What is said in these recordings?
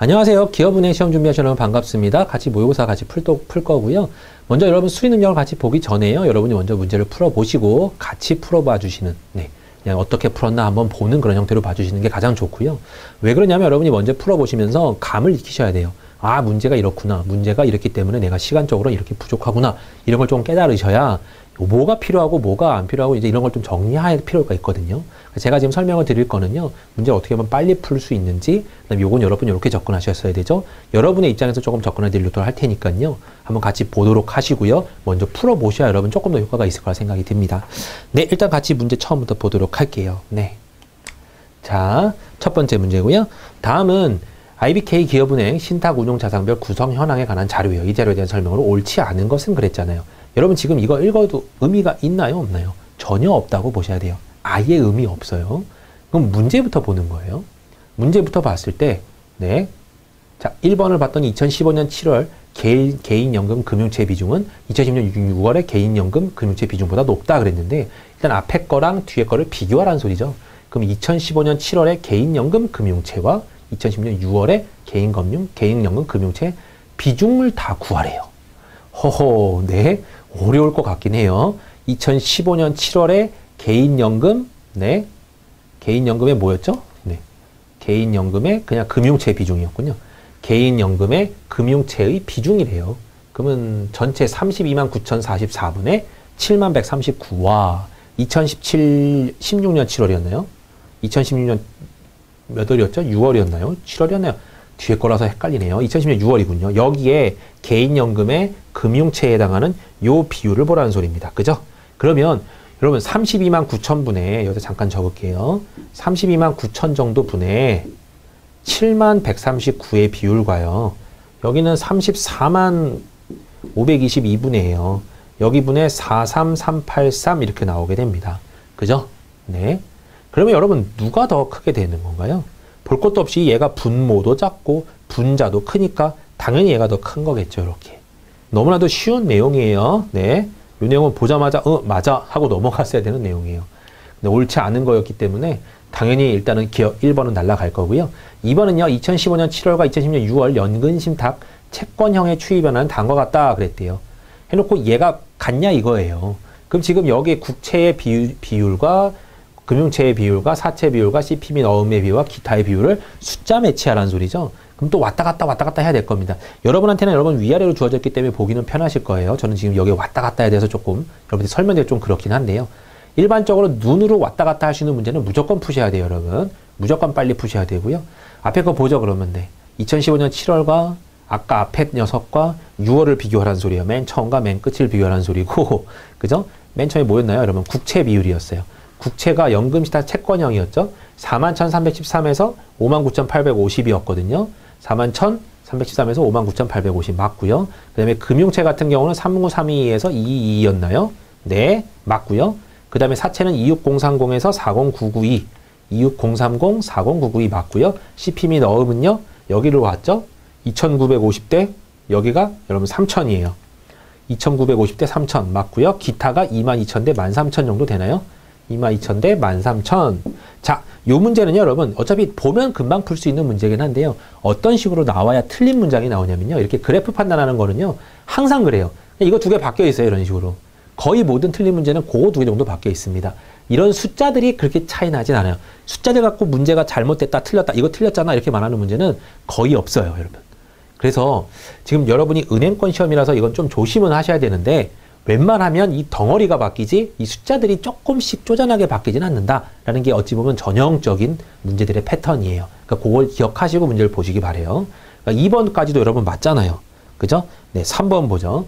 안녕하세요. 기업은행 시험 준비하시는 여러분 반갑습니다. 같이 모의고사 같이 풀 거고요. 먼저 여러분 수리 능력을 같이 보기 전에요. 여러분이 먼저 문제를 풀어보시고 같이 풀어봐 주시는, 그냥 어떻게 풀었나 한번 보는 그런 형태로 봐주시는 게 가장 좋고요. 왜 그러냐면 여러분이 먼저 풀어보시면서 감을 익히셔야 돼요. 아, 문제가 이렇구나. 문제가 이렇기 때문에 내가 시간적으로 이렇게 부족하구나. 이런 걸 좀 깨달으셔야 뭐가 필요하고 뭐가 안 필요하고 이제 이런 걸 좀 정리할 필요가 있거든요. 제가 지금 설명을 드릴 거는요. 문제를 어떻게 하면 빨리 풀 수 있는지, 그다음에 요건 여러분이 이렇게 접근하셨어야 되죠. 여러분의 입장에서 조금 접근해 드리도록 할 테니까요. 한번 같이 보도록 하시고요. 먼저 풀어보셔야 여러분 조금 더 효과가 있을 거라 생각이 듭니다. 네, 일단 같이 문제 처음부터 보도록 할게요. 네. 자, 첫 번째 문제고요. 다음은 IBK 기업은행 신탁운용자산별 구성 현황에 관한 자료예요. 이 자료에 대한 설명으로 옳지 않은 것은 그랬잖아요. 여러분 지금 이거 읽어도 의미가 있나요? 없나요? 전혀 없다고 보셔야 돼요. 아예 의미 없어요. 그럼 문제부터 보는 거예요. 문제부터 봤을 때, 네. 자, 1번을 봤더니 2015년 7월 개인연금 금융채 비중은 2010년 6월의 개인연금 금융채 비중보다 높다 그랬는데, 일단 앞에 거랑 뒤에 거를 비교하라는 소리죠. 그럼 2015년 7월의 개인연금 금융채와 2010년 6월의 개인연금 금융채 비중을 다 구하래요. 허허, 네. 어려울 것 같긴 해요. 2015년 7월에 개인연금, 네. 개인연금의 뭐였죠? 네. 개인연금의 그냥 금융채 비중이었군요. 개인연금의 금융채의 비중이래요. 그러면 전체 32만 9,044분의 7만 139와 16년 7월이었나요? 2016년 몇 월이었죠? 6월이었나요? 7월이었나요? 뒤에 거라서 헷갈리네요. 2010년 6월이군요. 여기에 개인연금의 금융채에 해당하는 요 비율을 보라는 소리입니다. 그죠? 그러면 여러분 32만 9천 분의 여기서 잠깐 적을게요. 32만 9천 정도 분의 7만 139의 비율과요. 여기는 34만 522분의예요. 여기 분의 43383 이렇게 나오게 됩니다. 그죠? 네. 그러면 여러분 누가 더 크게 되는 건가요? 볼 것도 없이 얘가 분모도 작고 분자도 크니까 당연히 얘가 더 큰 거겠죠. 이렇게. 너무나도 쉬운 내용이에요. 네. 이 내용은 보자마자 맞아 하고 넘어갔어야 되는 내용이에요. 근데 옳지 않은 거였기 때문에 당연히 일단은 1번은 날아갈 거고요. 2번은요. 2015년 7월과 2010년 6월 연금신탁 채권형의 추이 변화는 다음과 같다 그랬대요. 해놓고 얘가 같냐 이거예요. 그럼 지금 여기 국채의 비율과 금융채의 비율과 사채 비율과 CP 및 어음의 비율과 기타의 비율을 숫자 매치하라는 소리죠. 그럼 또 왔다 갔다 해야 될 겁니다. 여러분한테는 여러분 위아래로 주어졌기 때문에 보기는 편하실 거예요. 저는 지금 여기 왔다 갔다에 대해서 조금 여러분들 설명드리기 좀 그렇긴 한데요. 일반적으로 눈으로 왔다 갔다 하시는 문제는 무조건 푸셔야 돼요, 여러분. 무조건 빨리 푸셔야 되고요. 앞에 거 보죠, 그러면 네. 2015년 7월과 아까 앞에 녀석과 6월을 비교하라는 소리예요. 맨 처음과 맨 끝을 비교하라는 소리고, 그죠? 맨 처음에 뭐였나요, 여러분? 국채 비율이었어요. 국채가 연금신탁 채권형이었죠. 41,313에서 59,850이었거든요. 41,313에서 59,850 맞고요. 그 다음에 금융채 같은 경우는 39322에서 222였나요? 네, 맞고요. 그 다음에 사채는 26030에서 40992, 26030, 40992 맞고요. CP 및 어음은요, 여기로 왔죠? 2,950대, 여기가 여러분 3,000이에요. 2,950대 3,000 맞고요. 기타가 22,000대 13,000 정도 되나요? 22,000대 13,000. 자, 요 문제는요, 여러분, 어차피 보면 금방 풀 수 있는 문제긴 한데요. 어떤 식으로 나와야 틀린 문장이 나오냐면요. 이렇게 그래프 판단하는 거는요, 항상 그래요. 이거 두 개 바뀌어 있어요, 이런 식으로. 거의 모든 틀린 문제는 그거 두 개 정도 바뀌어 있습니다. 이런 숫자들이 그렇게 차이 나진 않아요. 숫자들 갖고 문제가 잘못됐다, 틀렸다, 이거 틀렸잖아, 이렇게 말하는 문제는 거의 없어요, 여러분. 그래서 지금 여러분이 은행권 시험이라서 이건 좀 조심은 하셔야 되는데, 웬만하면 이 덩어리가 바뀌지 이 숫자들이 조금씩 쪼잔하게 바뀌진 않는다라는 게 어찌 보면 전형적인 문제들의 패턴이에요. 그러니까 그걸 기억하시고 문제를 보시기 바래요. 그러니까 2번까지도 여러분 맞잖아요. 그죠? 네, 3번 보죠.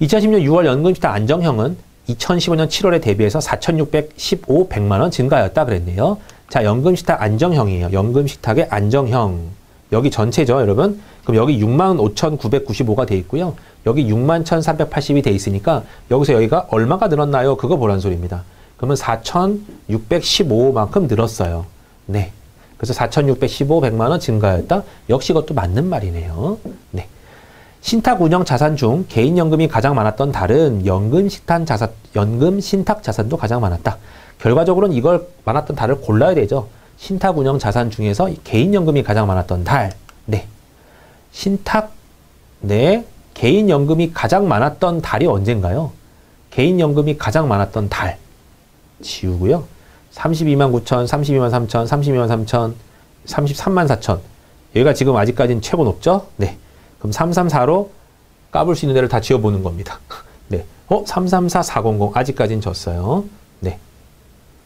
2010년 6월 연금신탁 안정형은 2015년 7월에 대비해서 4,615 100만 원 증가하였다 그랬네요. 자, 연금신탁 안정형이에요. 연금신탁의 안정형. 여기 전체죠, 여러분. 그럼 여기 65,995가 돼 있고요. 여기 61,380이 돼 있으니까 여기서 여기가 얼마가 늘었나요? 그거 보라는 소리입니다. 그러면 4,615만큼 늘었어요. 네. 그래서 4,615 100만 원 증가하였다. 역시 그것도 맞는 말이네요. 네. 신탁운영 자산 중 개인연금이 가장 많았던 달은 연금신탁 자산도 가장 많았다. 결과적으로는 이걸 많았던 달을 골라야 되죠. 신탁운영 자산 중에서 개인연금이 가장 많았던 달. 네. 신탁, 네, 개인연금이 가장 많았던 달이 언젠가요? 개인연금이 가장 많았던 달. 지우고요. 32만 9천, 32만 3천, 32만 3천, 33만 4천. 여기가 지금 아직까지는 최고 높죠? 네. 그럼 334로 까볼 수 있는 데를 다 지워보는 겁니다. 네. 334, 400. 아직까지는 졌어요. 네.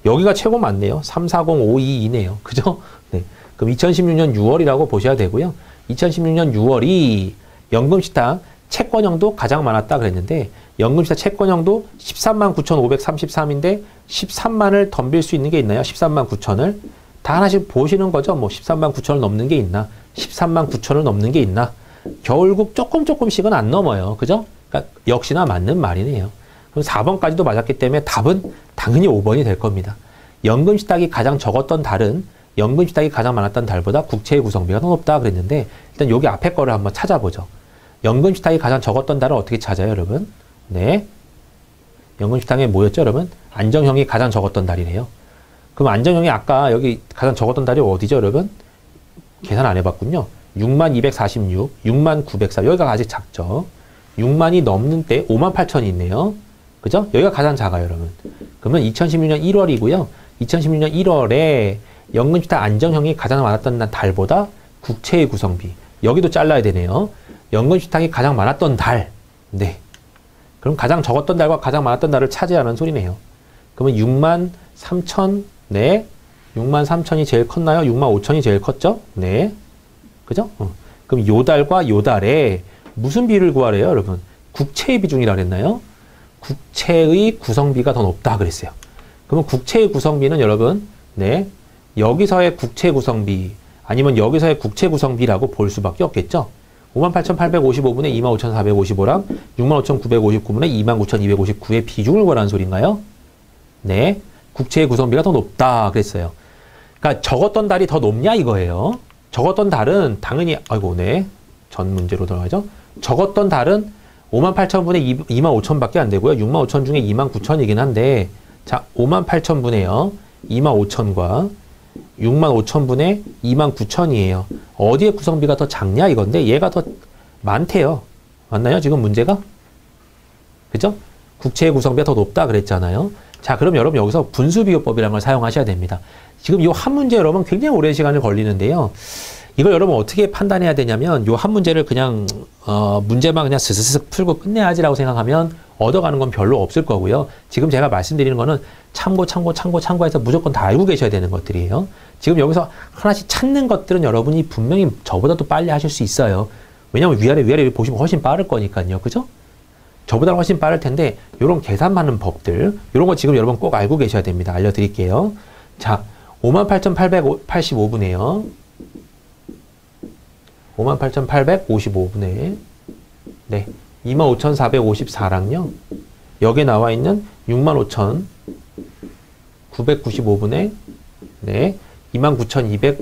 여기가 최고 많네요. 340522네요. 그죠? 네. 그럼 2016년 6월이라고 보셔야 되고요. 2016년 6월이 연금시탁 채권형도 가장 많았다 그랬는데 연금시탁 채권형도 13만 9,533인데 13만을 덤빌 수 있는 게 있나요? 13만 9천을 다 하나씩 보시는 거죠. 뭐 13만 9천을 넘는 게 있나? 13만 9천을 넘는 게 있나? 결국 조금씩은 안 넘어요. 그죠? 그러니까 역시나 맞는 말이네요. 그럼 4번까지도 맞았기 때문에 답은 당연히 5번이 될 겁니다. 연금시탁이 가장 적었던 달은 연금시탁이 가장 많았던 달보다 국채의 구성비가 더 높다 그랬는데 일단 여기 앞에 거를 한번 찾아보죠. 연금시탁이 가장 적었던 달은 어떻게 찾아요, 여러분? 네. 연금시탁이 뭐였죠, 여러분? 안정형이 가장 적었던 달이래요. 그럼 안정형이 아까 여기 가장 적었던 달이 어디죠, 여러분? 계산 안 해봤군요. 6만 246, 6만 904. 여기가 아직 작죠. 6만이 넘는 때 5만 8천이 있네요. 그죠? 여기가 가장 작아요, 여러분. 그러면 2016년 1월이고요. 2016년 1월에 연금시탁 안정형이 가장 많았던 달보다 국채의 구성비. 여기도 잘라야 되네요. 연금시탁이 가장 많았던 달. 네. 그럼 가장 적었던 달과 가장 많았던 달을 차지하는 소리네요. 그러면 6만 3천, 네. 6만 3천이 제일 컸나요? 6만 5천이 제일 컸죠? 네. 그죠? 그럼 요 달과 요 달에 무슨 비를 구하래요, 여러분? 국채의 비중이라 그랬나요? 국채의 구성비가 더 높다 그랬어요. 그러면 국채의 구성비는 여러분, 네. 여기서의 국채 구성비, 아니면 여기서의 국채 구성비라고 볼 수밖에 없겠죠? 58,855분의 25,455랑 65,959분의 29,259의 비중을 구하라는 소리인가요? 네. 국채의 구성비가 더 높다 그랬어요. 그러니까 적었던 달이 더 높냐 이거예요. 적었던 달은 당연히 네. 전 문제로 들어가죠. 적었던 달은 58,000분의 25,000밖에 안 되고요. 65,000 중에 29,000이긴 한데 자, 58,000분의요. 25,000과 65,000분의 29,000이에요. 어디에 구성비가 더 작냐 이건데 얘가 더 많대요. 맞나요? 지금 문제가? 그죠? 국채의 구성비가 더 높다 그랬잖아요. 자, 그럼 여러분 여기서 분수비교법이라는 걸 사용하셔야 됩니다. 지금 이 한 문제 여러분 굉장히 오랜 시간을 걸리는데요. 이걸 여러분 어떻게 판단해야 되냐면 요 한 문제를 그냥 문제만 그냥 스스슥 풀고 끝내야지라고 생각하면 얻어가는 건 별로 없을 거고요. 지금 제가 말씀드리는 거는 참고해서 무조건 다 알고 계셔야 되는 것들이에요. 지금 여기서 하나씩 찾는 것들은 여러분이 분명히 저보다도 빨리 하실 수 있어요. 왜냐면 위아래 보시면 훨씬 빠를 거니까요. 그죠? 저보다 훨씬 빠를 텐데 요런 계산하는 법들 요런 거 지금 여러분 꼭 알고 계셔야 됩니다. 알려드릴게요. 자, 58,885분에요. 58,855분에 네, 25,454랑요. 여기에 나와 있는 65,995분에 네, 29,200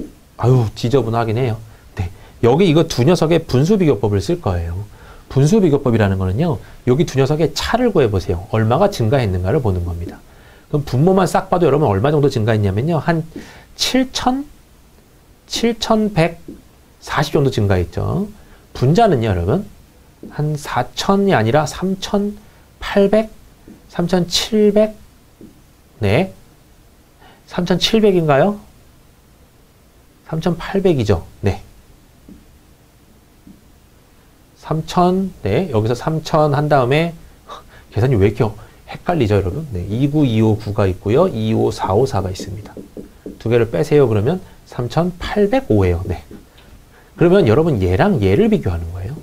지저분하긴 해요. 네, 여기 이거 두 녀석의 분수비교법을 쓸 거예요. 분수비교법이라는 거는요. 여기 두 녀석의 차를 구해보세요. 얼마가 증가했는가를 보는 겁니다. 그럼 분모만 싹 봐도 여러분 얼마 정도 증가했냐면요. 한 7,140 정도 증가했죠. 분자는요, 여러분. 한 4,000이 아니라 3,800, 3,700, 네. 3,700인가요? 3,800이죠. 네. 3,000, 네. 여기서 3,000 한 다음에, 계산이 왜 이렇게 헷갈리죠, 여러분? 네. 29259가 있고요. 25454가 있습니다. 두 개를 빼세요. 그러면 3,805예요. 네. 그러면 여러분 얘랑 얘를 비교하는 거예요.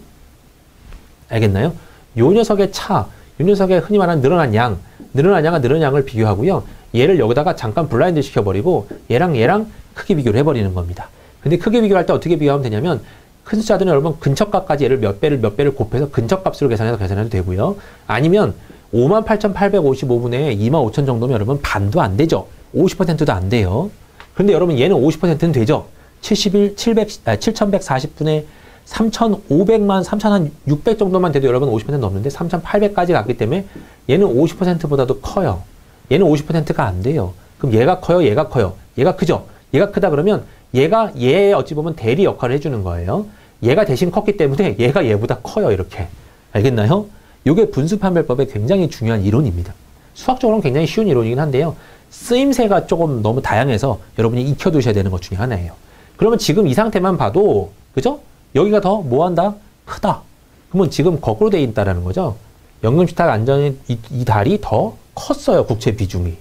알겠나요? 요 녀석의 차, 요 녀석의 흔히 말하는 늘어난 양과 늘어난 양을 비교하고요. 얘를 여기다가 잠깐 블라인드 시켜버리고 얘랑 크기 비교를 해버리는 겁니다. 근데 크기 비교할 때 어떻게 비교하면 되냐면 큰 숫자들은 여러분 근처값까지 얘를 몇 배를 곱해서 근처값으로 계산해도 되고요. 아니면 58,855분의 25,000 정도면 여러분 반도 안 되죠. 50%도 안 돼요. 그런데 여러분 얘는 50%는 되죠. 7,140분의 3,500만, 3,600 정도만 돼도 여러분 50% 넘는데 3,800까지 갔기 때문에 얘는 50%보다도 커요. 얘는 50%가 안 돼요. 그럼 얘가 커요? 얘가 커요? 얘가 크죠? 얘가 크다 그러면 얘가 얘의 어찌 보면 대리 역할을 해주는 거예요. 얘가 대신 컸기 때문에 얘가 얘보다 커요. 이렇게. 알겠나요? 이게 분수 판별법의 굉장히 중요한 이론입니다. 수학적으로는 굉장히 쉬운 이론이긴 한데요. 쓰임새가 조금 너무 다양해서 여러분이 익혀두셔야 되는 것 중에 하나예요. 그러면 지금 이 상태만 봐도 그죠? 여기가 더 뭐한다? 크다. 그러면 지금 거꾸로 돼 있다라는 거죠. 연금주택 안전인 이 달이 더 컸어요. 국채 비중이.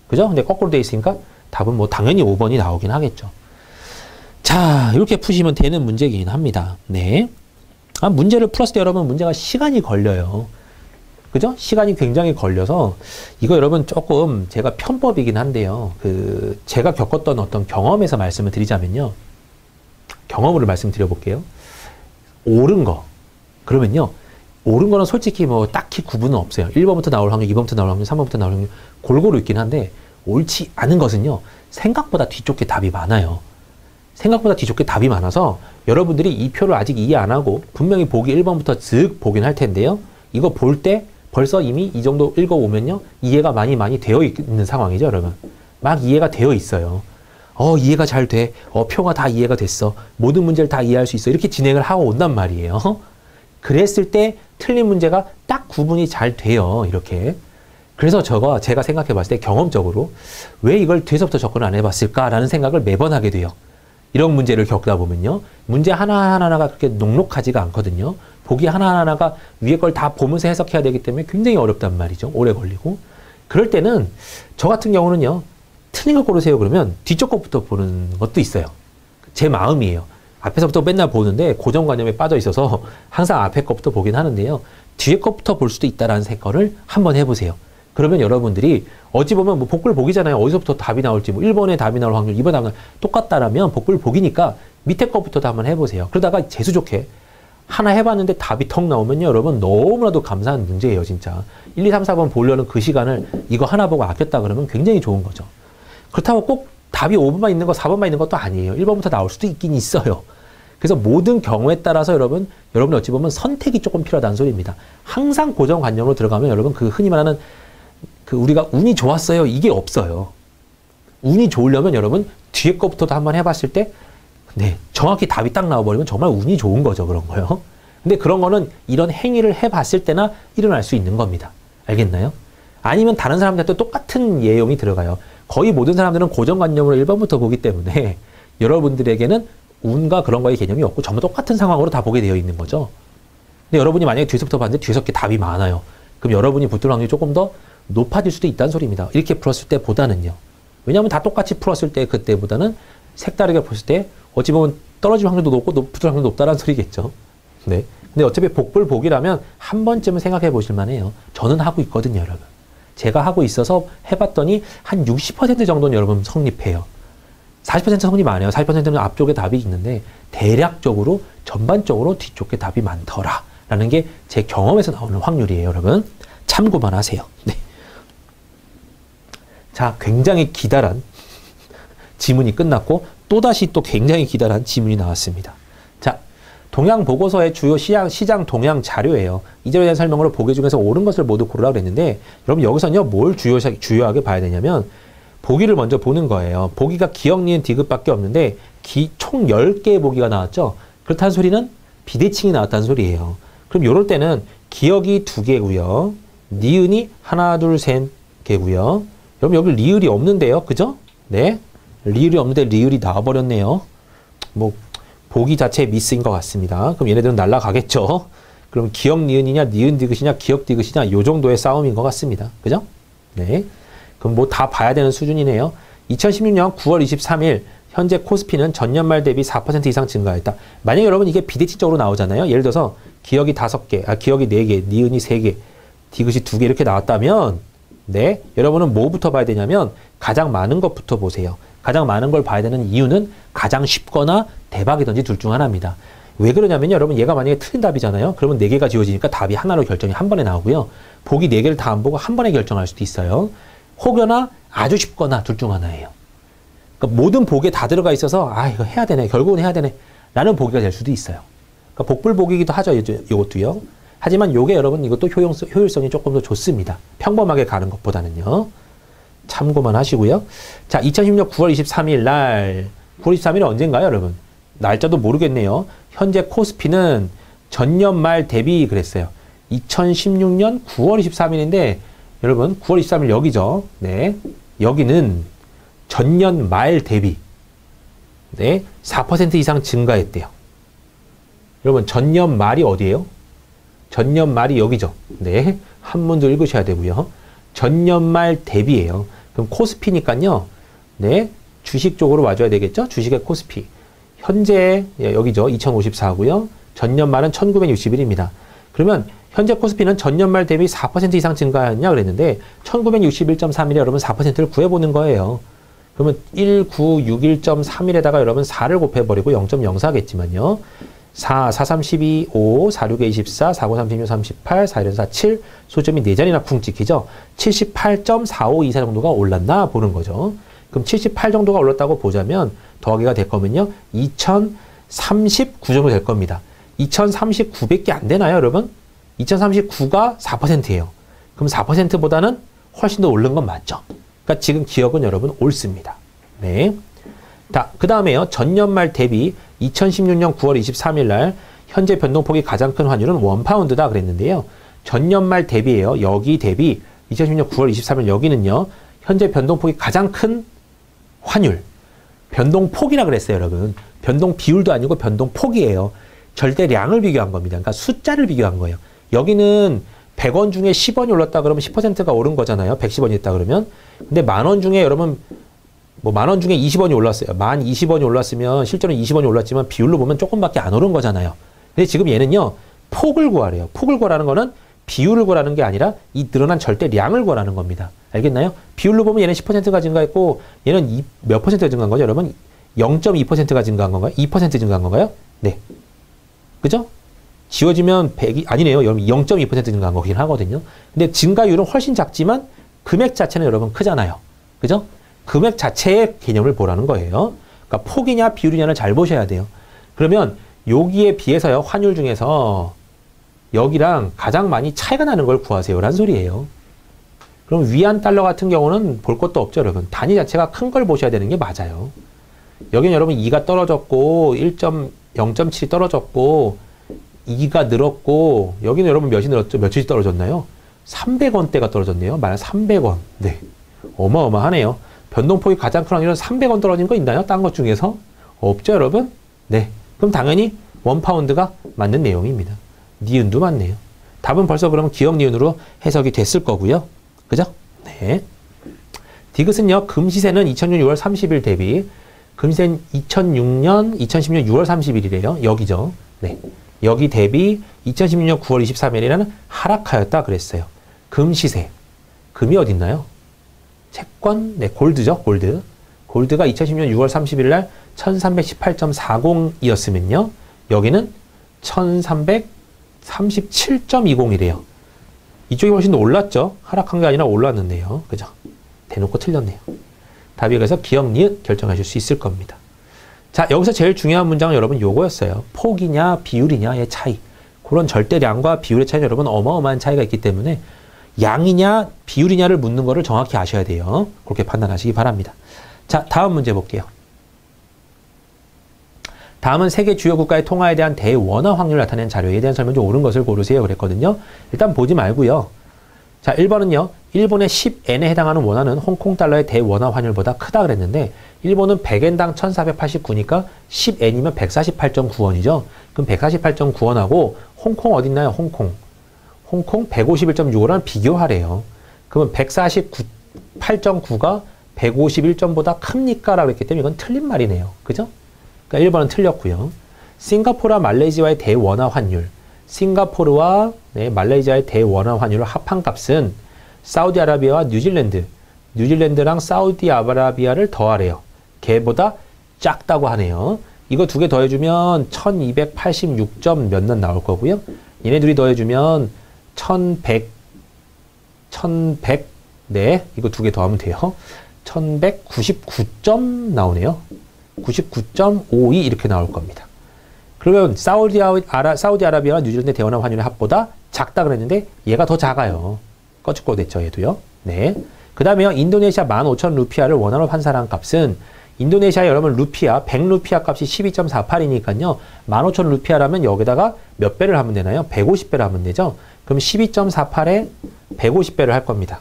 그죠? 근데 거꾸로 돼 있으니까 답은 뭐 당연히 5번이 나오긴 하겠죠. 자, 이렇게 푸시면 되는 문제이긴 합니다. 네. 문제를 풀었을 때 여러분 문제가 시간이 걸려요. 그죠? 시간이 굉장히 걸려서 이거 여러분 조금 제가 편법이긴 한데요. 제가 겪었던 어떤 경험에서 말씀을 드리자면요. 경험으로 말씀드려 볼게요. 옳은 거. 그러면요. 옳은 거는 솔직히 뭐 딱히 구분은 없어요. 1번부터 나올 확률, 2번부터 나올 확률, 3번부터 나올 확률 골고루 있긴 한데 옳지 않은 것은요. 생각보다 뒤쪽에 답이 많아요. 생각보다 뒤쪽에 답이 많아서 여러분들이 이 표를 아직 이해 안 하고 분명히 보기 1번부터 쓱 보긴 할 텐데요. 이거 볼 때 벌써 이미 이 정도 읽어오면요. 이해가 많이 되어 있는 상황이죠, 여러분. 막 이해가 되어 있어요. 이해가 잘 돼. 표가 다 이해가 됐어. 모든 문제를 다 이해할 수 있어. 이렇게 진행을 하고 온단 말이에요. 그랬을 때 틀린 문제가 딱 구분이 잘 돼요. 이렇게. 그래서 제가 생각해 봤을 때 경험적으로 왜 이걸 뒤에서부터 접근을 안 해봤을까라는 생각을 매번 하게 돼요. 이런 문제를 겪다 보면요. 문제 하나하나가 그렇게 녹록하지가 않거든요. 보기 하나하나가 위에 걸 다 보면서 해석해야 되기 때문에 굉장히 어렵단 말이죠. 오래 걸리고. 그럴 때는 저 같은 경우는요. 틀린 걸 고르세요 그러면 뒤쪽 것부터 보는 것도 있어요. 제 마음이에요. 앞에서부터 맨날 보는데 고정관념에 빠져 있어서 항상 앞에 것부터 보긴 하는데요. 뒤에 것부터 볼 수도 있다라는 생각을 한번 해보세요. 그러면 여러분들이 어찌 보면 뭐 복불 복이잖아요. 어디서부터 답이 나올지 뭐 1번에 답이 나올 확률, 2번에 답이 나올 똑같다라면 복불 복이니까 밑에 것부터도 한번 해보세요. 그러다가 재수 좋게 하나 해봤는데 답이 턱 나오면요. 여러분 너무나도 감사한 문제예요. 진짜. 1, 2, 3, 4번 보려는 그 시간을 이거 하나 보고 아꼈다 그러면 굉장히 좋은 거죠. 그렇다고 꼭 답이 5번만 있는 거, 4번만 있는 것도 아니에요. 1번부터 나올 수도 있긴 있어요. 그래서 모든 경우에 따라서 여러분이 어찌 보면 선택이 조금 필요하다는 소리입니다. 항상 고정관념으로 들어가면 여러분 흔히 말하는 우리가 운이 좋았어요. 이게 없어요. 운이 좋으려면 여러분 뒤에 거부터도 한번 해봤을 때 네, 정확히 답이 딱 나와버리면 정말 운이 좋은 거죠. 그런 거요. 근데 그런 거는 이런 행위를 해봤을 때나 일어날 수 있는 겁니다. 알겠나요? 아니면 다른 사람들한테 똑같은 내용이 들어가요. 거의 모든 사람들은 고정관념으로 1번부터 보기 때문에 여러분들에게는 운과 그런 거의 개념이 없고 전부 똑같은 상황으로 다 보게 되어 있는 거죠. 근데 여러분이 만약에 뒤에서부터 봤는데 뒤에서 이렇게 답이 많아요. 그럼 여러분이 붙을 확률이 조금 더 높아질 수도 있다는 소리입니다. 이렇게 풀었을 때보다는요. 왜냐하면 다 똑같이 풀었을 때 그때보다는 색다르게 풀었을 때 어찌 보면 떨어질 확률도 높고 붙을 확률도 높다는 소리겠죠. 네. 근데 어차피 복불복이라면 한 번쯤은 생각해 보실 만해요. 저는 하고 있거든요, 여러분. 제가 하고 있어서 해봤더니 한 60% 정도는 여러분 성립해요. 40% 성립 안 해요. 40%는 앞쪽에 답이 있는데 대략적으로 전반적으로 뒤쪽에 답이 많더라 라는 게 제 경험에서 나오는 확률이에요. 여러분 참고만 하세요. 네. 자, 굉장히 기다란 지문이 끝났고 또다시 또 굉장히 기다란 지문이 나왔습니다. 자, 동향 보고서의 주요 시장 동향 자료예요. 이 자료에 대한 설명으로 보기 중에서 옳은 것을 모두 고르라고 그랬는데 여러분 여기서는요 뭘 주요하게 봐야 되냐면 보기를 먼저 보는 거예요. 보기가 기역, 니은, 디귿밖에 없는데 총 10개의 보기가 나왔죠. 그렇다는 소리는 비대칭이 나왔다는 소리예요. 그럼 이럴 때는 기역이 2개고요. 니은이 하나, 둘, 셋 개고요. 여러분 여기 리을이 없는데요. 그죠? 네. 리을이 없는데 리을이 나와버렸네요. 뭐 보기 자체의 미스인 것 같습니다. 그럼 얘네들은 날아가겠죠. 그럼 기역 니은이냐 니은 디귿이냐 기역 디귿이냐 요 정도의 싸움인 것 같습니다. 그죠? 네. 그럼 뭐 다 봐야 되는 수준이네요. 2016년 9월 23일 현재 코스피는 전년 말 대비 4% 이상 증가했다. 만약에 여러분 이게 비대칭적으로 나오잖아요. 예를 들어서 기역이 5개, 기역이 4개, 니은이 3개, 디귿이 2개 이렇게 나왔다면 네, 여러분은 뭐부터 봐야 되냐면 가장 많은 것부터 보세요. 가장 많은 걸 봐야 되는 이유는 가장 쉽거나 대박이든지 둘 중 하나입니다. 왜 그러냐면요. 여러분 얘가 만약에 틀린 답이잖아요. 그러면 4개가 지워지니까 답이 하나로 결정이 한 번에 나오고요. 보기 4개를 다 안 보고 한 번에 결정할 수도 있어요. 혹여나 아주 쉽거나 둘 중 하나예요. 그러니까 모든 보기에 다 들어가 있어서 이거 해야 되네. 결국은 해야 되네. 라는 보기가 될 수도 있어요. 그러니까 복불복이기도 하죠. 이것도요. 하지만 요게 여러분 이것도 효율성이 조금 더 좋습니다. 평범하게 가는 것보다는요. 참고만 하시고요. 자, 2016년 9월 23일 날 9월 23일은 언젠가요, 여러분? 날짜도 모르겠네요. 현재 코스피는 전년 말 대비 그랬어요. 2016년 9월 23일인데 여러분 9월 23일 여기죠. 네, 여기는 전년 말 대비 네, 4% 이상 증가했대요. 여러분 전년 말이 어디예요? 전년 말이 여기죠. 네, 한문도 읽으셔야 되고요. 전년 말 대비예요. 그럼 코스피니까요. 네, 주식 쪽으로 와줘야 되겠죠? 주식의 코스피. 현재 여기죠. 2054고요. 전년 말은 1961입니다. 그러면 현재 코스피는 전년 말 대비 4% 이상 증가했냐 그랬는데 1961.31에 여러분 4%를 구해보는 거예요. 그러면 1961.31에다가 여러분 4를 곱해버리고 0.04겠지만요. 4, 4, 3, 12, 5, 4, 6에 24, 4, 9, 36, 38, 4, 1, 4, 7 소점이 4자리나 쿵 찍히죠. 78.4524 정도가 올랐나 보는 거죠. 그럼 78 정도가 올랐다고 보자면 더하기가 될 거면요. 2039 정도 될 겁니다. 2039밖에 안 되나요, 여러분? 2039가 4%예요. 그럼 4%보다는 훨씬 더 오른 건 맞죠? 그러니까 지금 기억은 여러분 옳습니다. 네. 자, 그 다음에요. 전년 말 대비 2016년 9월 23일 날 현재 변동폭이 가장 큰 환율은 원파운드다 그랬는데요. 전년 말 대비예요. 여기 대비 2016년 9월 23일 여기는요. 현재 변동폭이 가장 큰 환율. 변동폭이라 그랬어요, 여러분. 변동 비율도 아니고 변동폭이에요. 절대량을 비교한 겁니다. 그러니까 숫자를 비교한 거예요. 여기는 100원 중에 10원이 올랐다 그러면 10%가 오른 거잖아요. 110원이 있다 그러면. 근데 만원 중에 여러분 뭐 만원 중에 20원이 올랐어요. 20원이 올랐으면 실제로는 20원이 올랐지만 비율로 보면 조금밖에 안 오른 거잖아요. 근데 지금 얘는요. 폭을 구하래요. 폭을 구하라는 거는 비율을 구하라는 게 아니라 이 늘어난 절대량을 구하라는 겁니다. 알겠나요? 비율로 보면 얘는 10%가 증가했고 얘는 몇 퍼센트가 증가한 거죠? 여러분 0.2%가 증가한 건가요? 2% 증가한 건가요? 네. 그죠? 지워지면 100이 아니네요. 여러분 0.2% 증가한 거긴 하거든요. 근데 증가율은 훨씬 작지만 금액 자체는 여러분 크잖아요. 그죠? 금액 자체의 개념을 보라는 거예요. 그러니까 폭이냐 비율이냐를 잘 보셔야 돼요. 그러면 여기에 비해서요. 환율 중에서 여기랑 가장 많이 차이가 나는 걸 구하세요라는 소리예요. 그럼 위안 달러 같은 경우는 볼 것도 없죠, 여러분. 단위 자체가 큰 걸 보셔야 되는 게 맞아요. 여기는 여러분 2가 떨어졌고 0.7이 떨어졌고 2가 늘었고 여기는 여러분 몇이 늘었죠? 며칠이 떨어졌나요? 300원대가 떨어졌네요. 만약 300원. 네. 어마어마하네요. 변동폭이 가장 큰 확률은 300원 떨어진 거 있나요? 딴 것 중에서? 없죠, 여러분? 네. 그럼 당연히 원파운드가 맞는 내용입니다. 니은도 맞네요. 답은 벌써 그러면 기억 니은으로 해석이 됐을 거고요. 그죠? 네. 디귿은요, 금시세는 2006년 6월 30일 대비, 금시세는 2010년 6월 30일이래요. 여기죠. 네. 여기 대비 2016년 9월 23일에는 하락하였다 그랬어요. 금시세. 금이 어딨나요? 채권, 네, 골드죠, 골드. 골드가 2010년 6월 30일 날 1318.40이었으면요. 여기는 1337.20이래요. 이쪽이 훨씬 더 올랐죠? 하락한 게 아니라 올랐는데요. 그죠? 대놓고 틀렸네요. 답이 그래서 기억, 니은 결정하실 수 있을 겁니다. 자, 여기서 제일 중요한 문장은 여러분 요거였어요. 폭이냐, 비율이냐의 차이. 그런 절대량과 비율의 차이는 여러분 어마어마한 차이가 있기 때문에 양이냐, 비율이냐를 묻는 거를 정확히 아셔야 돼요. 그렇게 판단하시기 바랍니다. 자, 다음 문제 볼게요. 다음은 세계 주요 국가의 통화에 대한 대원화 확률을 나타낸 자료에 대한 설명 중 옳은 것을 고르세요. 그랬거든요. 일단 보지 말고요. 자, 1번은요. 일본의 10엔에 해당하는 원화는 홍콩 달러의 대원화 환율보다 크다 그랬는데 일본은 100엔당 1489니까 10엔이면 148.9원이죠. 그럼 148.9원하고 홍콩 어딨나요? 홍콩 151.65랑 비교하래요. 그러면 148.9가 151점보다 큽니까? 라고 했기 때문에 이건 틀린 말이네요. 그죠? 그러니까 1번은 틀렸고요. 싱가포르와 말레이시아의 대원화 환율. 싱가포르와 말레이시아의 대원화 환율을 합한 값은 사우디아라비아와 뉴질랜드랑 사우디아라비아를 더하래요. 걔보다 작다고 하네요. 이거 두 개 더해주면 1286점 몇 년 나올 거고요. 얘네 둘이 더해주면 1100, 네, 이거 두 개 더하면 돼요. 1199점 나오네요. 99.52 이렇게 나올 겁니다. 그러면 사우디아라비아와 뉴질랜드 대원화 환율의 합보다 작다 그랬는데 얘가 더 작아요. 꺼축고 됐죠, 얘도요. 네. 그 다음에요. 인도네시아 15,000 루피아를 원화로 환산한 값은 인도네시아 여러분 루피아, 100루피아 값이 12.48이니까요. 15,000루피아라면 여기다가 몇 배를 하면 되나요? 150배를 하면 되죠. 그럼 12.48에 150배를 할 겁니다.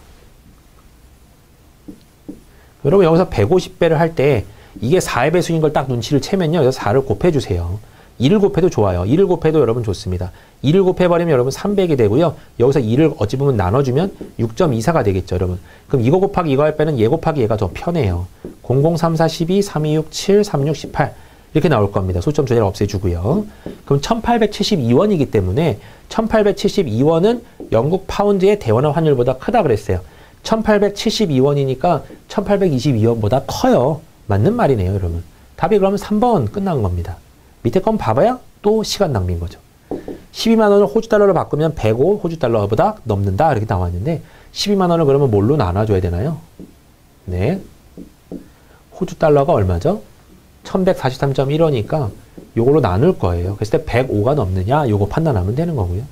여러분 여기서 150배를 할 때 이게 4의 배수인 걸 딱 눈치를 채면요. 여기서 4를 곱해주세요. 2를 곱해도 좋아요. 2를 곱해도 여러분 좋습니다. 2를 곱해버리면 여러분 300이 되고요. 여기서 2를 어찌 보면 나눠주면 6.24가 되겠죠, 여러분. 그럼 이거 곱하기 이거 할 빼는 얘 곱하기 얘가 더 편해요. 0034 12 326 7 36 18 이렇게 나올 겁니다. 소점 조절 없애주고요. 그럼 1872원이기 때문에 1872원은 영국 파운드의 대원화 환율보다 크다 그랬어요. 1872원이니까 1822원보다 커요. 맞는 말이네요, 여러분. 답이 그러면 3번 끝난 겁니다. 밑에 건 봐봐야 또 시간 낭비인 거죠. 12만 원을 호주 달러로 바꾸면 105 호주 달러보다 넘는다 이렇게 나왔는데 12만 원을 그러면 뭘로 나눠줘야 되나요? 네, 호주 달러가 얼마죠? 1143.1원이니까 요걸로 나눌 거예요. 그랬을 때 105가 넘느냐 요거 판단하면 되는 거고요.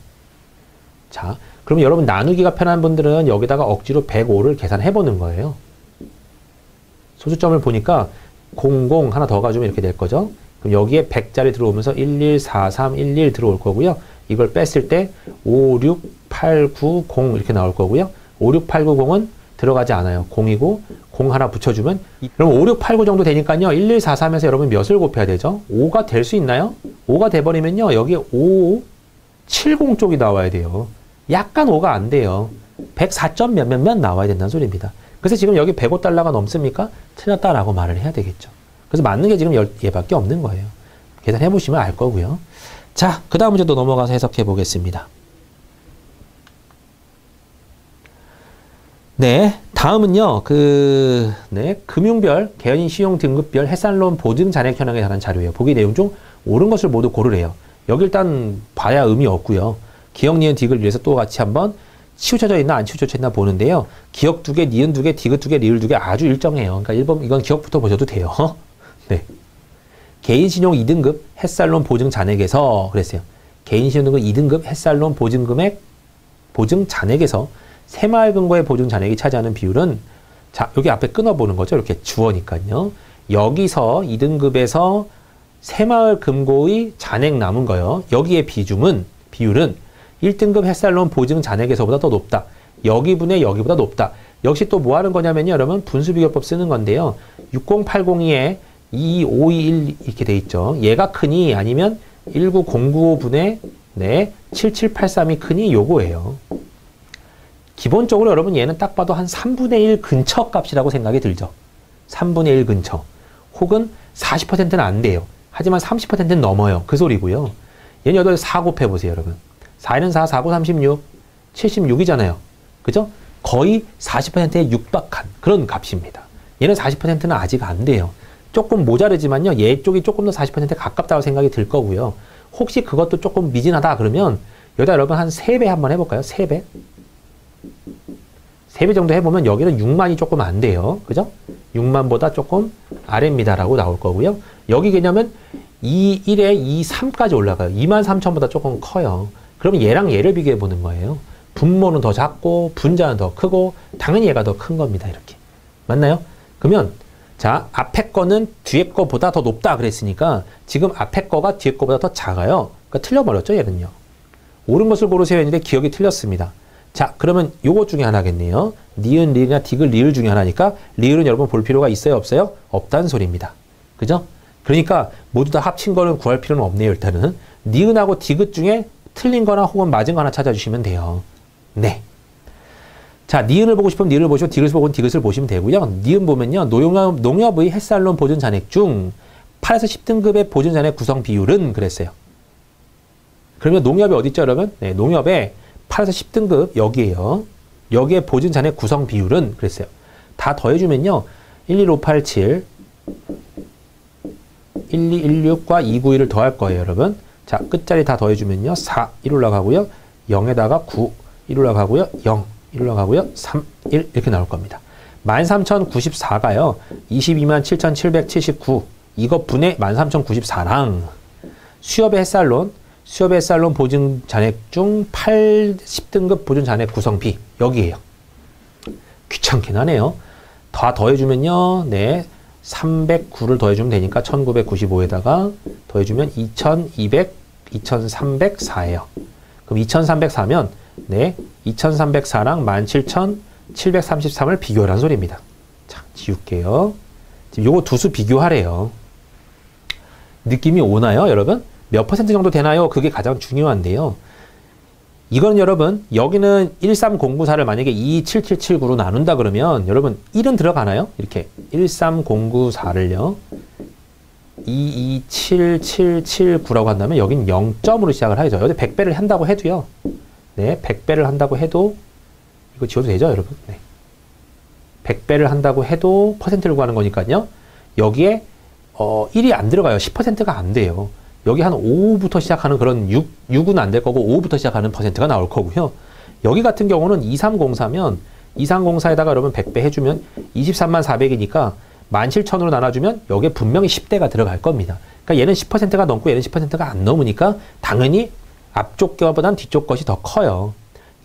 자, 그럼 여러분 나누기가 편한 분들은 여기다가 억지로 105를 계산해 보는 거예요. 소수점을 보니까 00 하나 더 가지면 이렇게 될 거죠. 그럼 여기에 100짜리 들어오면서 114311 들어올 거고요. 이걸 뺐을 때 56890 이렇게 나올 거고요. 56890은 들어가지 않아요. 0이고 0 하나 붙여주면 그럼 5689 정도 되니까요. 1143에서 여러분 몇을 곱해야 되죠? 5가 될 수 있나요? 5가 돼버리면요. 여기 570 쪽이 나와야 돼요. 약간 5가 안 돼요. 104점 몇몇몇 나와야 된다는 소리입니다. 그래서 지금 여기 105달러가 넘습니까? 틀렸다라고 말을 해야 되겠죠. 그래서 맞는 게 지금 얘밖에 없는 거예요. 계산해 보시면 알 거고요. 자, 그 다음 문제도 넘어가서 해석해 보겠습니다. 네, 다음은요. 금융별, 개연인 신용 등급별 해산론 보증 잔액 현황에 관한 자료예요. 보기 내용 중 옳은 것을 모두 고르래요. 여기 일단 봐야 의미 없고요. 기억, 니은, 딕을 위해서 또 같이 한번 치우쳐져 있나 안 치우쳐져 있나 보는데요. 기억 2개, 니은 2개, 디귿 2개, 리을 2개 아주 일정해요. 그러니까 1번 이건 기억부터 보셔도 돼요. 네. 개인신용 2등급 햇살론 보증 잔액에서 그랬어요. 개인신용 2등급 햇살론 보증금액 보증 잔액에서 새마을금고의 보증 잔액이 차지하는 비율은 자 여기 앞에 끊어보는 거죠. 이렇게 주어니까요. 여기서 2등급에서 새마을금고의 잔액 남은 거요. 여기에 비율은 1등급 햇살론 보증 잔액에서보다 더 높다. 여기분의 여기보다 높다. 역시 또 뭐 하는 거냐면요. 여러분 분수비교법 쓰는 건데요. 60802에 22521 이렇게 돼 있죠. 얘가 크니 아니면 19095분의 7783이 크니 요거예요. 기본적으로 여러분 얘는 딱 봐도 한 3분의 1 근처 값이라고 생각이 들죠. 3분의 1 근처. 혹은 40%는 안 돼요. 하지만 30%는 넘어요. 그 소리고요. 얘는 여기다 4 곱해보세요, 여러분. 4에는 4, 4, 9, 36, 76이잖아요. 그죠? 거의 40%에 육박한 그런 값입니다. 얘는 40%는 아직 안 돼요. 조금 모자르지만요. 얘 쪽이 조금 더 40%에 가깝다고 생각이 들 거고요. 혹시 그것도 조금 미진하다 그러면 여기다 여러분 한 3배 한번 해볼까요? 3배? 3배 정도 해보면 여기는 6만이 조금 안 돼요. 그죠? 6만보다 조금 아래입니다라고 나올 거고요. 여기 개념은 2.1에 2.3까지 올라가요. 23,000보다 조금 커요. 그러면 얘랑 얘를 비교해 보는 거예요. 분모는 더 작고 분자는 더 크고 당연히 얘가 더 큰 겁니다. 이렇게. 맞나요? 그러면 자 앞에 거는 뒤에 거보다 더 높다 그랬으니까 지금 앞에 거가 뒤에 거보다 더 작아요. 그러니까 틀려버렸죠. 얘는요. 옳은 것을 고르세요 했는데 기억이 틀렸습니다. 자 그러면 요거 중에 하나겠네요. 니은, 리을이나 디귿, 리을 중에 하나니까 리을은 여러분 볼 필요가 있어요? 없어요? 없다는 소리입니다. 그죠? 그러니까 모두 다 합친 거는 구할 필요는 없네요. 일단은 니은하고 디귿 중에 틀린 거나 혹은 맞은 거 하나 찾아주시면 돼요. 네. 자, 니은을 보고 싶으면 니은을 보시고 디귿을 보고 디귿을 보시면 되고요. 니은 보면요. 농협의 햇살론 보존 잔액 중 8에서 10등급의 보존 잔액 구성 비율은 그랬어요. 그러면 농협이 어디 있죠, 여러분? 네, 농협의 8에서 10등급 여기에요. 여기에 보존 잔액 구성 비율은 그랬어요. 다 더해주면요. 12587, 1216과 291을 더할 거예요, 여러분. 자, 끝자리 다 더해주면요. 4, 1 올라가고요. 0에다가 9, 1 올라가고요. 0, 1 올라가고요. 3, 1 이렇게 나올 겁니다. 13,094가요. 227,779 이거 분의 13,094랑 수협의 햇살론 보증 잔액 중 80등급 보증 잔액 구성비 여기에요. 귀찮긴 하네요. 다 더해주면요. 네, 309를 더해주면 되니까 1995에다가 더해주면 2304예요. 그럼 2304면 네, 2304랑 17733을 비교하라는 소리입니다. 자, 지울게요. 지금 요거 두 수 비교하래요. 느낌이 오나요, 여러분? 몇 퍼센트 정도 되나요? 그게 가장 중요한데요. 이거는 여러분, 여기는 13094를 만약에 27779로 나눈다 그러면 여러분 1은 들어가나요? 이렇게 13094를요. 22777구라고 한다면 여긴 0점으로 시작을 하죠. 여기 100배를 한다고 해도요. 네, 100배를 한다고 해도 이거 지워도 되죠, 여러분? 네. 100배를 한다고 해도 퍼센트를 구하는 거니까요. 여기에 1이 안 들어가요. 10%가 안 돼요. 여기 한 5부터 시작하는 그런 6은 안 될 거고 5부터 시작하는 퍼센트가 나올 거고요. 여기 같은 경우는 2304면 2304에다가 여러분 100배 해주면 23만 400이니까 17,000으로 나눠주면 여기에 분명히 10대가 들어갈 겁니다. 그러니까 얘는 10%가 넘고 얘는 10%가 안 넘으니까 당연히 앞쪽 것보다는 뒤쪽 것이 더 커요.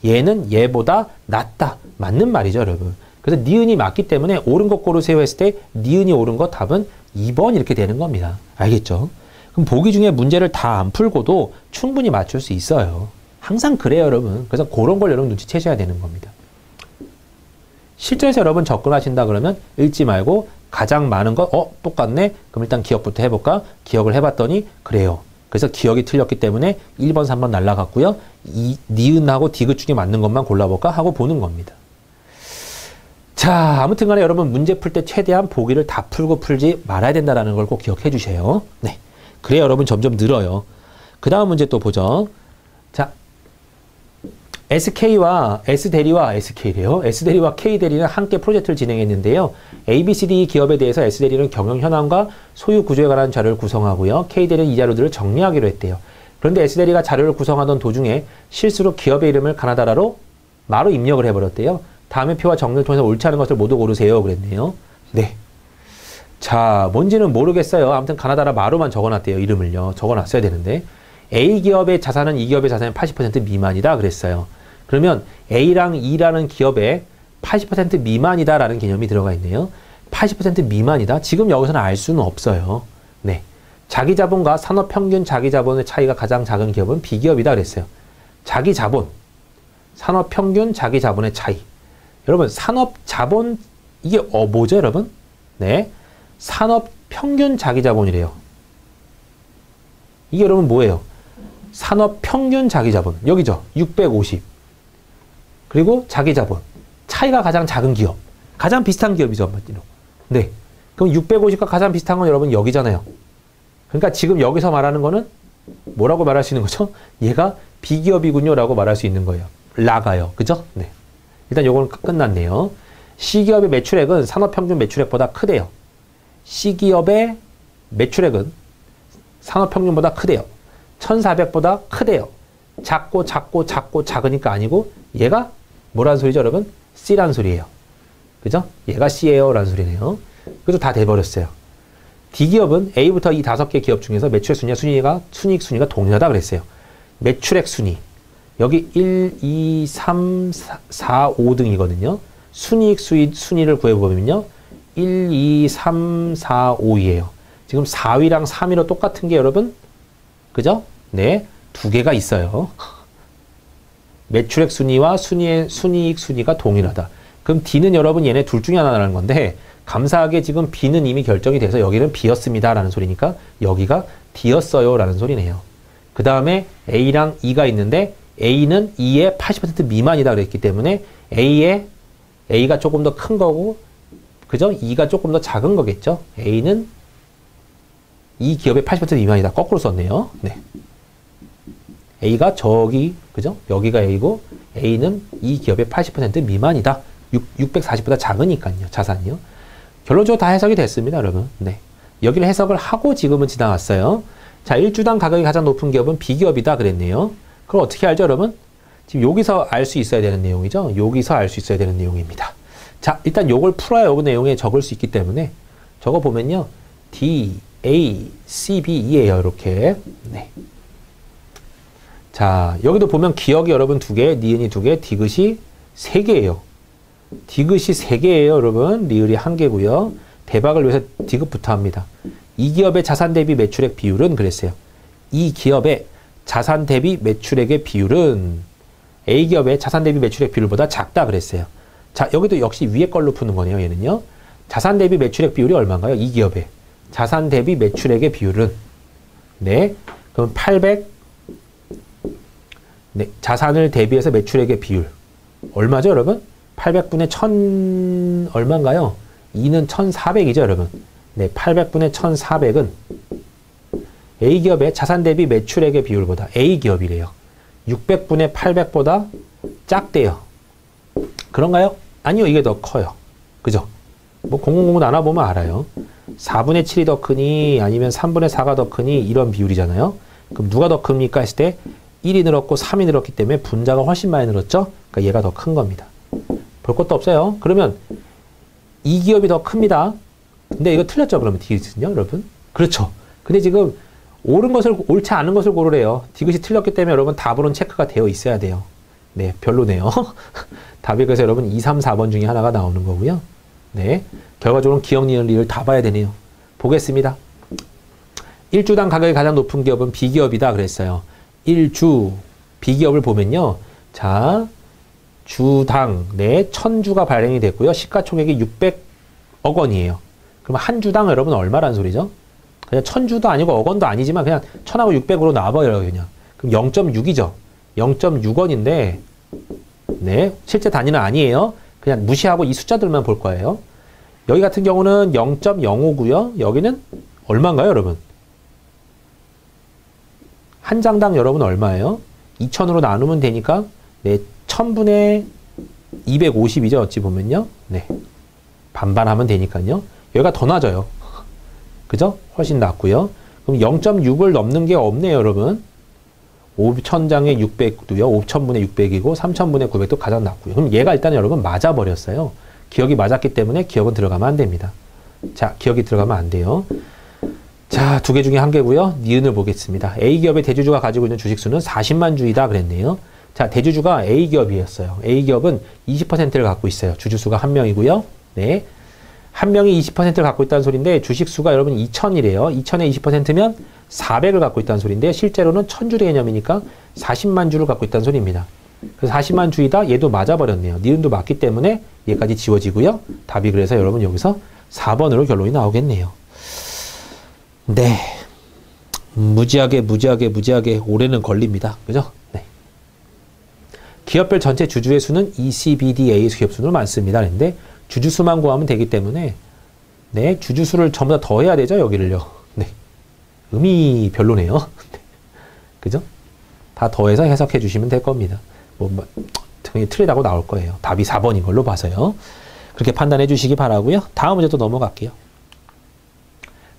얘는 얘보다 낫다. 맞는 말이죠, 여러분. 그래서 니은이 맞기 때문에 옳은 것 고르세요 했을 때 니은이 옳은 것 답은 2번 이렇게 되는 겁니다. 알겠죠? 그럼 보기 중에 문제를 다 안 풀고도 충분히 맞출 수 있어요. 항상 그래요, 여러분. 그래서 그런 걸 여러분 눈치채셔야 되는 겁니다. 실전에서 여러분 접근하신다 그러면 읽지 말고 가장 많은 거, 똑같네? 그럼 일단 기억부터 해볼까? 기억을 해봤더니 그래요. 그래서 기억이 틀렸기 때문에 1번, 3번 날라갔고요. 니은하고 디귿 중에 맞는 것만 골라볼까? 하고 보는 겁니다. 자, 아무튼 간에 여러분 문제 풀 때 최대한 보기를 다 풀고 풀지 말아야 된다는 걸 꼭 기억해 주세요. 네. 그래야 여러분 점점 늘어요. 그 다음 문제 또 보죠. 자, SK와 S대리와 SK래요. S대리와 K대리는 함께 프로젝트를 진행했는데요. ABCD 기업에 대해서 S대리는 경영 현황과 소유 구조에 관한 자료를 구성하고요. K대리는 이 자료들을 정리하기로 했대요. 그런데 S대리가 자료를 구성하던 도중에 실수로 기업의 이름을 가나다라로 마로 입력을 해버렸대요. 다음의 표와 정리를 통해서 옳지 않은 것을 모두 고르세요. 그랬네요. 네. 자, 뭔지는 모르겠어요. 아무튼 가나다라 마로만 적어놨대요. 이름을요. 적어놨어야 되는데 A기업의 자산은 E기업의 자산의 80% 미만이다 그랬어요. 그러면 A랑 E라는 기업의 80% 미만이다라는 개념이 들어가 있네요. 80% 미만이다? 지금 여기서는 알 수는 없어요. 네. 자기자본과 산업평균 자기자본의 차이가 가장 작은 기업은 B기업이다 그랬어요. 자기자본, 산업평균 자기자본의 차이. 여러분, 산업자본, 이게 뭐죠, 여러분? 네. 산업평균 자기자본이래요. 이게 여러분 뭐예요? 산업평균 자기자본. 여기죠. 650. 그리고 자기자본. 차이가 가장 작은 기업. 가장 비슷한 기업이죠. 한마디로. 네. 그럼 650과 가장 비슷한 건 여러분 여기잖아요. 그러니까 지금 여기서 말하는 거는 뭐라고 말할 수 있는 거죠? 얘가 B기업이군요. 라고 말할 수 있는 거예요. 라가요. 그죠? 네. 일단 요거는 끝났네요. C기업의 매출액은 산업평균 매출액보다 크대요. C기업의 매출액은 산업평균보다 크대요. 1400보다 크대요. 작고 작으니까 아니고 얘가 뭐라는 소리죠, 여러분? C라는 소리예요. 그죠? 얘가 C예요 라는 소리네요. 그래서 다 돼버렸어요. D기업은 A부터 이 5개 기업 중에서 매출액 순위와 순이익 순위가 동일하다 그랬어요. 매출액 순위. 여기 1, 2, 3, 4, 5등이거든요. 순이익 순위를 구해보면요. 1, 2, 3, 4, 5이에요. 지금 4위랑 3위로 똑같은 게 여러분, 그죠? 네, 2개가 있어요. 매출액 순위와 순이익 순위가 동일하다. 그럼 D는 여러분 얘네 둘 중에 하나라는 건데 감사하게 지금 B는 이미 결정이 돼서 여기는 B였습니다 라는 소리니까 여기가 D였어요 라는 소리네요. 그 다음에 A랑 E가 있는데 A는 E의 80% 미만이다 그랬기 때문에 A가 조금 더 큰 거고 그죠? E가 조금 더 작은 거겠죠? A는 이 기업의 80% 미만이다. 거꾸로 썼네요. 네. A가 저기, 그죠? 여기가 A고, A는 이 기업의 80% 미만이다. 640보다 작으니까요. 자산이요. 결론적으로 다 해석이 됐습니다, 여러분. 네. 여기를 해석을 하고 지금은 지나갔어요. 자, 1주당 가격이 가장 높은 기업은 B기업이다. 그랬네요. 그럼 어떻게 알죠, 여러분? 지금 여기서 알 수 있어야 되는 내용이죠? 여기서 알 수 있어야 되는 내용입니다. 자, 일단 요걸 풀어야 요 내용에 적을 수 있기 때문에 적어보면요. D, A, C, B, E예요. 이렇게. 네. 자, 여기도 보면 기억이 여러분 2개, 니은이 2개, 디귿이 3개예요. 디귿이 3개예요, 여러분. 리을이 1개고요. 대박을 위해서 디귿부터 합니다. 이 기업의 자산 대비 매출액 비율은 그랬어요. 이 기업의 자산 대비 매출액의 비율은 A 기업의 자산 대비 매출액 비율보다 작다 그랬어요. 자, 여기도 역시 위에 걸로 푸는 거네요. 얘는요. 자산 대비 매출액 비율이 얼마인가요? 이 기업의 자산 대비 매출액의 비율은 네, 그럼 800 네, 자산을 대비해서 매출액의 비율 얼마죠, 여러분? 800분의 1000 얼마인가요? 2는 1400이죠, 여러분. 네, 800분의 1400은 A기업의 자산 대비 매출액의 비율보다 A기업이래요. 600분의 800보다 작대요. 그런가요? 아니요, 이게 더 커요. 그죠? 뭐 공공공부 나눠보면 알아요. 4분의 7이 더 크니 아니면 3분의 4가 더 크니 이런 비율이잖아요. 그럼 누가 더 큽니까 했을 때 1이 늘었고 3이 늘었기 때문에 분자가 훨씬 많이 늘었죠? 그러니까 얘가 더 큰 겁니다. 볼 것도 없어요. 그러면 이 기업이 더 큽니다. 근데 이거 틀렸죠? 그러면 디귿은요, 여러분? 그렇죠. 근데 지금 옳지 않은 것을 고르래요. 디귿이 틀렸기 때문에 여러분 답으로는 체크가 되어 있어야 돼요. 네, 별로네요. 답이 그래서 여러분 2, 3, 4번 중에 하나가 나오는 거고요. 네, 결과적으로 기업, 니은, 리을 다 봐야 되네요. 보겠습니다. 1주당 가격이 가장 높은 기업은 B기업이다 그랬어요. 1주 B기업을 보면요. 자, 주당 네 1000주가 발행이 됐고요. 시가총액이 600억 원이에요. 그럼 한 주당 여러분 얼마란 소리죠? 그냥 1000주도 아니고 억 원도 아니지만 그냥 1000하고 600으로 나와버려요. 그냥. 그럼 0.6이죠. 0.6원인데 네, 실제 단위는 아니에요. 그냥 무시하고 이 숫자들만 볼 거예요. 여기 같은 경우는 0.05고요. 여기는 얼마인가요, 여러분? 한 장당 여러분 얼마예요? 2000으로 나누면 되니까 네, 1000분의 250이죠. 어찌 보면요. 네. 반반 하면 되니까요. 여기가 더 낮아요. 그죠? 훨씬 낮고요. 그럼 0.6을 넘는 게 없네요, 여러분. 5000장에 600도요. 5000분의 600이고 3000분의 900도 가장 낮고요. 그럼 얘가 일단 여러분 맞아버렸어요. 기억이 맞았기 때문에 기억은 들어가면 안 됩니다. 자, 기억이 들어가면 안 돼요. 자, 두 개 중에 한 개고요. 니은을 보겠습니다. A기업의 대주주가 가지고 있는 주식수는 40만 주이다 그랬네요. 자, 대주주가 A기업이었어요. A기업은 20%를 갖고 있어요. 주주수가 1명이고요. 네. 한 명이 20%를 갖고 있다는 소리인데 주식수가 여러분 2000이래요. 2000의 20%면 400을 갖고 있다는 소리인데 실제로는 1000주의 개념이니까 40만 주를 갖고 있다는 소리입니다. 그래서 40만 주이다. 얘도 맞아버렸네요. 니은도 맞기 때문에 얘까지 지워지고요. 답이 그래서 여러분 여기서 4번으로 결론이 나오겠네요. 네. 무지하게 오래는 걸립니다. 그죠? 네. 기업별 전체 주주의 수는 ECBDA 기업수는 많습니다. 그런데 주주수만 구하면 되기 때문에 네, 주주수를 전부 다 더해야 되죠, 여기를요. 네. 의미 별로네요. 네. 그죠? 다 더해서 해석해 주시면 될 겁니다. 등이 틀리다고 나올 거예요. 답이 4번인 걸로 봐서요. 그렇게 판단해 주시기 바라고요. 다음 문제 또 넘어갈게요.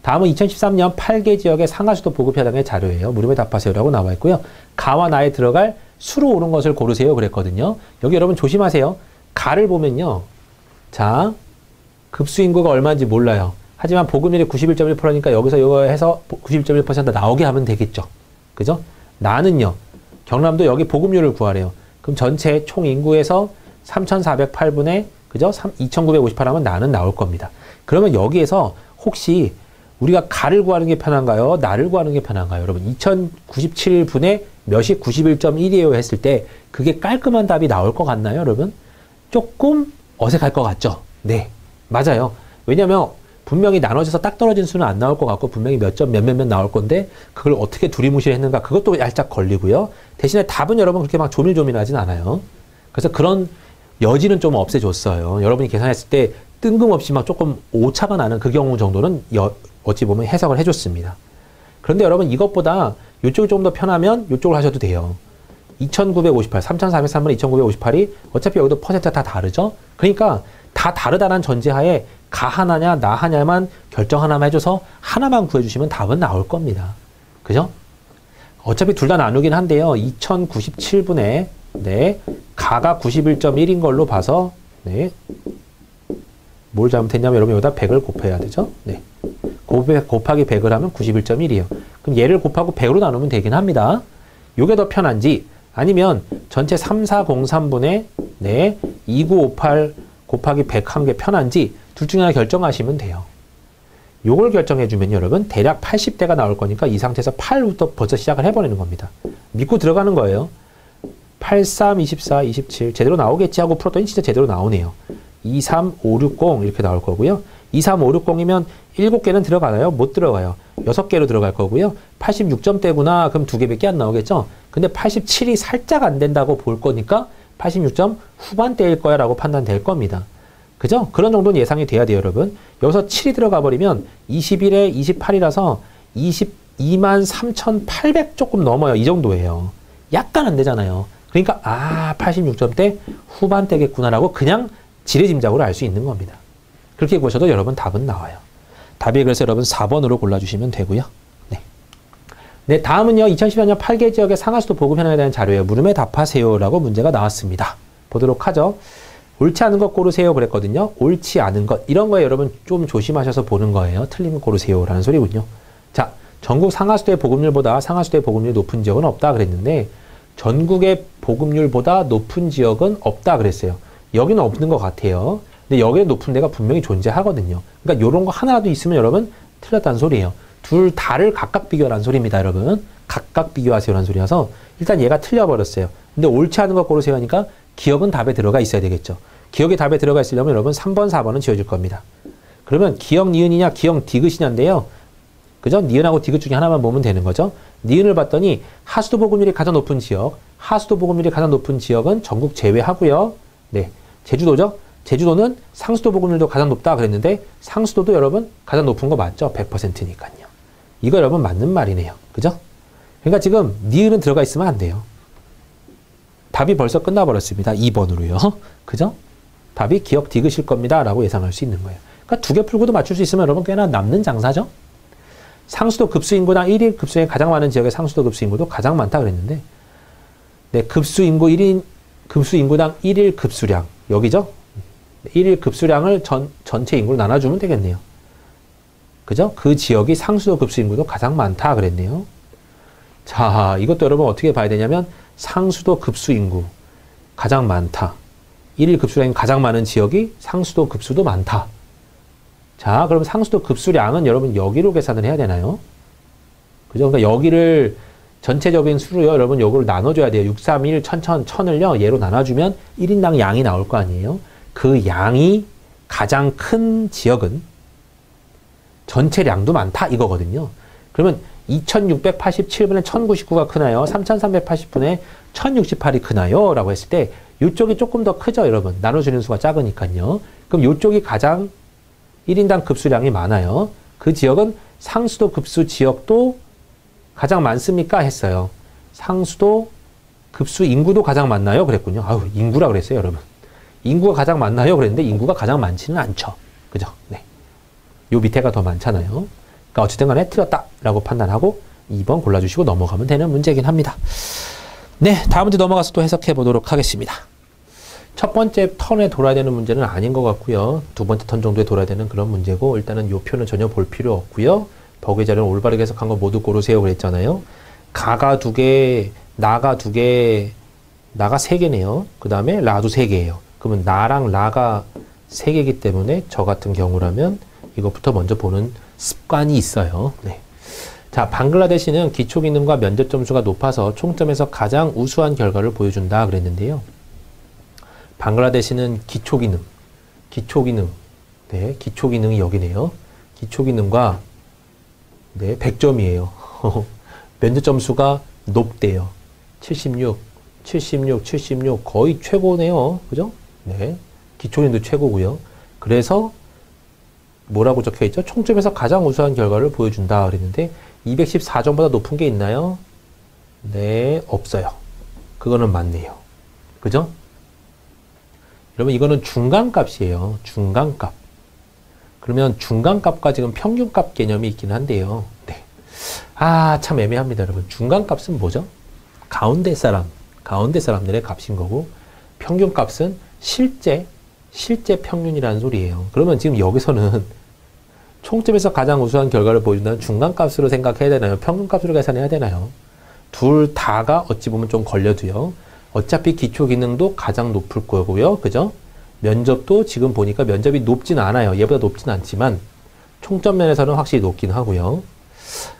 다음은 2013년 8개 지역의 상하수도 보급 해당의 자료예요. 물음에 답하세요라고 나와 있고요. 가와 나에 들어갈 수로 오른 것을 고르세요 그랬거든요. 여기 여러분 조심하세요. 가를 보면요. 자, 급수인구가 얼마인지 몰라요. 하지만 보급률이 91.1%니까 여기서 이거 해서 91.1% 나오게 하면 되겠죠. 그죠? 나는요. 경남도 여기 보급률을 구하래요. 그럼 전체 총 인구에서 3,408분의 그죠? 2,958 하면 나는 나올 겁니다. 그러면 여기에서 혹시 우리가 가를 구하는 게 편한가요? 나를 구하는 게 편한가요? 여러분 2097분의 몇이 91.1이에요 했을 때 그게 깔끔한 답이 나올 것 같나요? 여러분? 조금 어색할 것 같죠? 네, 맞아요. 왜냐면 분명히 나눠져서 딱 떨어진 수는 안 나올 것 같고 분명히 몇 점 몇몇몇 나올 건데 그걸 어떻게 두리뭉실했는가 그것도 살짝 걸리고요. 대신에 답은 여러분 그렇게 막 조밀조밀하진 않아요. 그래서 그런 여지는 좀 없애줬어요. 여러분이 계산했을 때 뜬금없이 막 조금 오차가 나는 그 경우 정도는 어찌 보면 해석을 해줬습니다. 그런데 여러분 이것보다 이쪽이 조금 더 편하면 이쪽을 하셔도 돼요. 2958, 3403분의 2958이 어차피 여기도 퍼센트가 다 다르죠? 그러니까 다 다르다는 전제하에 가 하나냐 나 하냐만 결정 하나만 해줘서 하나만 구해주시면 답은 나올 겁니다. 그죠? 어차피 둘 다 나누긴 한데요. 2097분의 네, 가가 91.1인 걸로 봐서 네, 뭘 잘못했냐면 여러분 여기다 100을 곱해야 되죠? 네. 곱하기 100을 하면 91.1이에요. 그럼 얘를 곱하고 100으로 나누면 되긴 합니다. 요게 더 편한지 아니면 전체 3403분의 네, 2958 곱하기 100 한 게 편한지 둘 중에 하나 결정하시면 돼요. 요걸 결정해 주면 여러분 대략 80대가 나올 거니까 이 상태에서 8부터 벌써 시작을 해버리는 겁니다. 믿고 들어가는 거예요. 83, 24, 27 제대로 나오겠지 하고 풀었더니 진짜 제대로 나오네요. 2, 3, 5, 6, 0 이렇게 나올 거고요. 2, 3, 5, 6, 0이면 7개는 들어가나요? 못 들어가요. 6개로 들어갈 거고요. 86점대구나. 그럼 2개밖에 안 나오겠죠? 근데 87이 살짝 안 된다고 볼 거니까 86점 후반대일 거야 라고 판단될 겁니다. 그죠? 그런 정도는 예상이 돼야 돼요, 여러분. 여기서 7이 들어가 버리면 21에 28이라서 22만 3,800 조금 넘어요. 이 정도예요. 약간 안 되잖아요. 그러니까 86점대 후반대겠구나라고 그냥 지레짐작으로 알 수 있는 겁니다. 그렇게 보셔도 여러분 답은 나와요. 답이 그래서 여러분 4번으로 골라주시면 되고요. 네, 다음은요. 2014년 8개 지역의 상하수도 보급 현황에 대한 자료예요. 물음에 답하세요 라고 문제가 나왔습니다. 보도록 하죠. 옳지 않은 것 고르세요 그랬거든요. 옳지 않은 것 이런 거에 여러분 좀 조심하셔서 보는 거예요. 틀리면 고르세요 라는 소리군요. 자, 전국 상하수도의 보급률보다 상하수도의 보급률이 높은 지역은 없다 그랬는데 전국의 보급률보다 높은 지역은 없다 그랬어요. 여기는 없는 것 같아요. 근데 여기에 높은 데가 분명히 존재하거든요. 그러니까 이런 거 하나라도 있으면 여러분 틀렸다는 소리예요. 둘 다를 각각 비교하라는 소리입니다, 여러분. 각각 비교하세요라는 소리라서 일단 얘가 틀려버렸어요. 근데 옳지 않은 것 고르세요 하니까 기억은 답에 들어가 있어야 되겠죠. 기억이 답에 들어가 있으려면 여러분 3번, 4번은 지워질 겁니다. 그러면 기억 니은이냐 기억 디귿이냐인데요. 그죠? 니은하고 디귿 중에 하나만 보면 되는 거죠. 니은을 봤더니 하수도 보급률이 가장 높은 지역, 하수도 보급률이 가장 높은 지역은 전국 제외하고요. 네, 제주도죠. 제주도는 상수도 보급률도 가장 높다 그랬는데 상수도도 여러분 가장 높은 거 맞죠? 100%니까요. 이거 여러분 맞는 말이네요. 그죠? 그러니까 지금 니은은 들어가 있으면 안 돼요. 답이 벌써 끝나버렸습니다. 2번으로요. 그죠? 답이 기억 디귿일 겁니다. 라고 예상할 수 있는 거예요. 그러니까 2개 풀고도 맞출 수 있으면 여러분 꽤나 남는 장사죠? 상수도 급수인구당 1일 급수에 가장 많은 지역의 상수도 급수인구도 가장 많다 그랬는데 네, 급수인구 1인 급수인구당 1일 급수량 여기죠? 1일 급수량을 전체 인구로 나눠주면 되겠네요. 그죠? 그 지역이 상수도 급수인구도 가장 많다 그랬네요. 자, 이것도 여러분 어떻게 봐야 되냐면 상수도 급수인구 가장 많다. 1일 급수량이 가장 많은 지역이 상수도 급수도 많다. 자, 그럼 상수도 급수량은 여러분 여기로 계산을 해야 되나요? 그죠? 그러니까 여기를 전체적인 수로요. 여러분 요거를 나눠줘야 돼요. 6, 3, 1, 1000을요. 얘로 나눠주면 1인당 양이 나올 거 아니에요? 그 양이 가장 큰 지역은 전체량도 많다 이거거든요. 그러면 2687분의 1099가 크나요? 3380분의 1068이 크나요? 라고 했을 때 이쪽이 조금 더 크죠, 여러분. 나눠주는 수가 작으니까요. 그럼 이쪽이 가장 1인당 급수량이 많아요. 그 지역은 상수도 급수 지역도 가장 많습니까? 했어요. 상수도 급수 인구도 가장 많나요? 그랬군요. 아유, 인구라 그랬어요, 여러분. 인구가 가장 많나요? 그랬는데 인구가 가장 많지는 않죠. 그죠? 네. 요 밑에가 더 많잖아요. 그러니까 어쨌든 간에 틀렸다라고 판단하고 2번 골라주시고 넘어가면 되는 문제이긴 합니다. 네, 다음 문제 넘어가서 또 해석해 보도록 하겠습니다. 첫 번째 턴에 돌아야 되는 문제는 아닌 것 같고요. 두 번째 턴 정도에 돌아야 되는 그런 문제고 일단은 요 표는 전혀 볼 필요 없고요. 버그의 자료는 올바르게 해석한 거 모두 고르세요 그랬잖아요. 가가 2개, 나가 2개, 나가 3개네요. 그 다음에 라도 3개예요. 그러면 나랑 라가 3개이기 때문에 저 같은 경우라면 이것부터 먼저 보는 습관이 있어요. 네. 자, 방글라데시는 기초기능과 면접 점수가 높아서 총점에서 가장 우수한 결과를 보여준다 그랬는데요. 방글라데시는 기초기능, 네, 기초기능이 여기네요. 기초기능과 네, 100점이에요. 면접 점수가 높대요. 76, 76 거의 최고네요. 그죠? 네, 기초기능도 최고고요. 그래서 뭐라고 적혀 있죠? 총점에서 가장 우수한 결과를 보여준다 그랬는데 214점보다 높은 게 있나요? 네, 없어요. 그거는 맞네요. 그죠? 여러분 이거는 중간값이에요. 중간값. 그러면 중간값과 지금 평균값 개념이 있긴 한데요. 네. 아, 참 애매합니다, 여러분. 중간값은 뭐죠? 가운데 사람들의 값인 거고 평균값은 실제 평균이라는 소리예요. 그러면 지금 여기서는 총점에서 가장 우수한 결과를 보여준다는 중간값으로 생각해야 되나요? 평균값으로 계산해야 되나요? 둘 다가 어찌 보면 좀 걸려도요. 어차피 기초기능도 가장 높을 거고요. 그죠? 면접도 지금 보니까 면접이 높진 않아요. 얘보다 높진 않지만 총점 면에서는 확실히 높긴 하고요.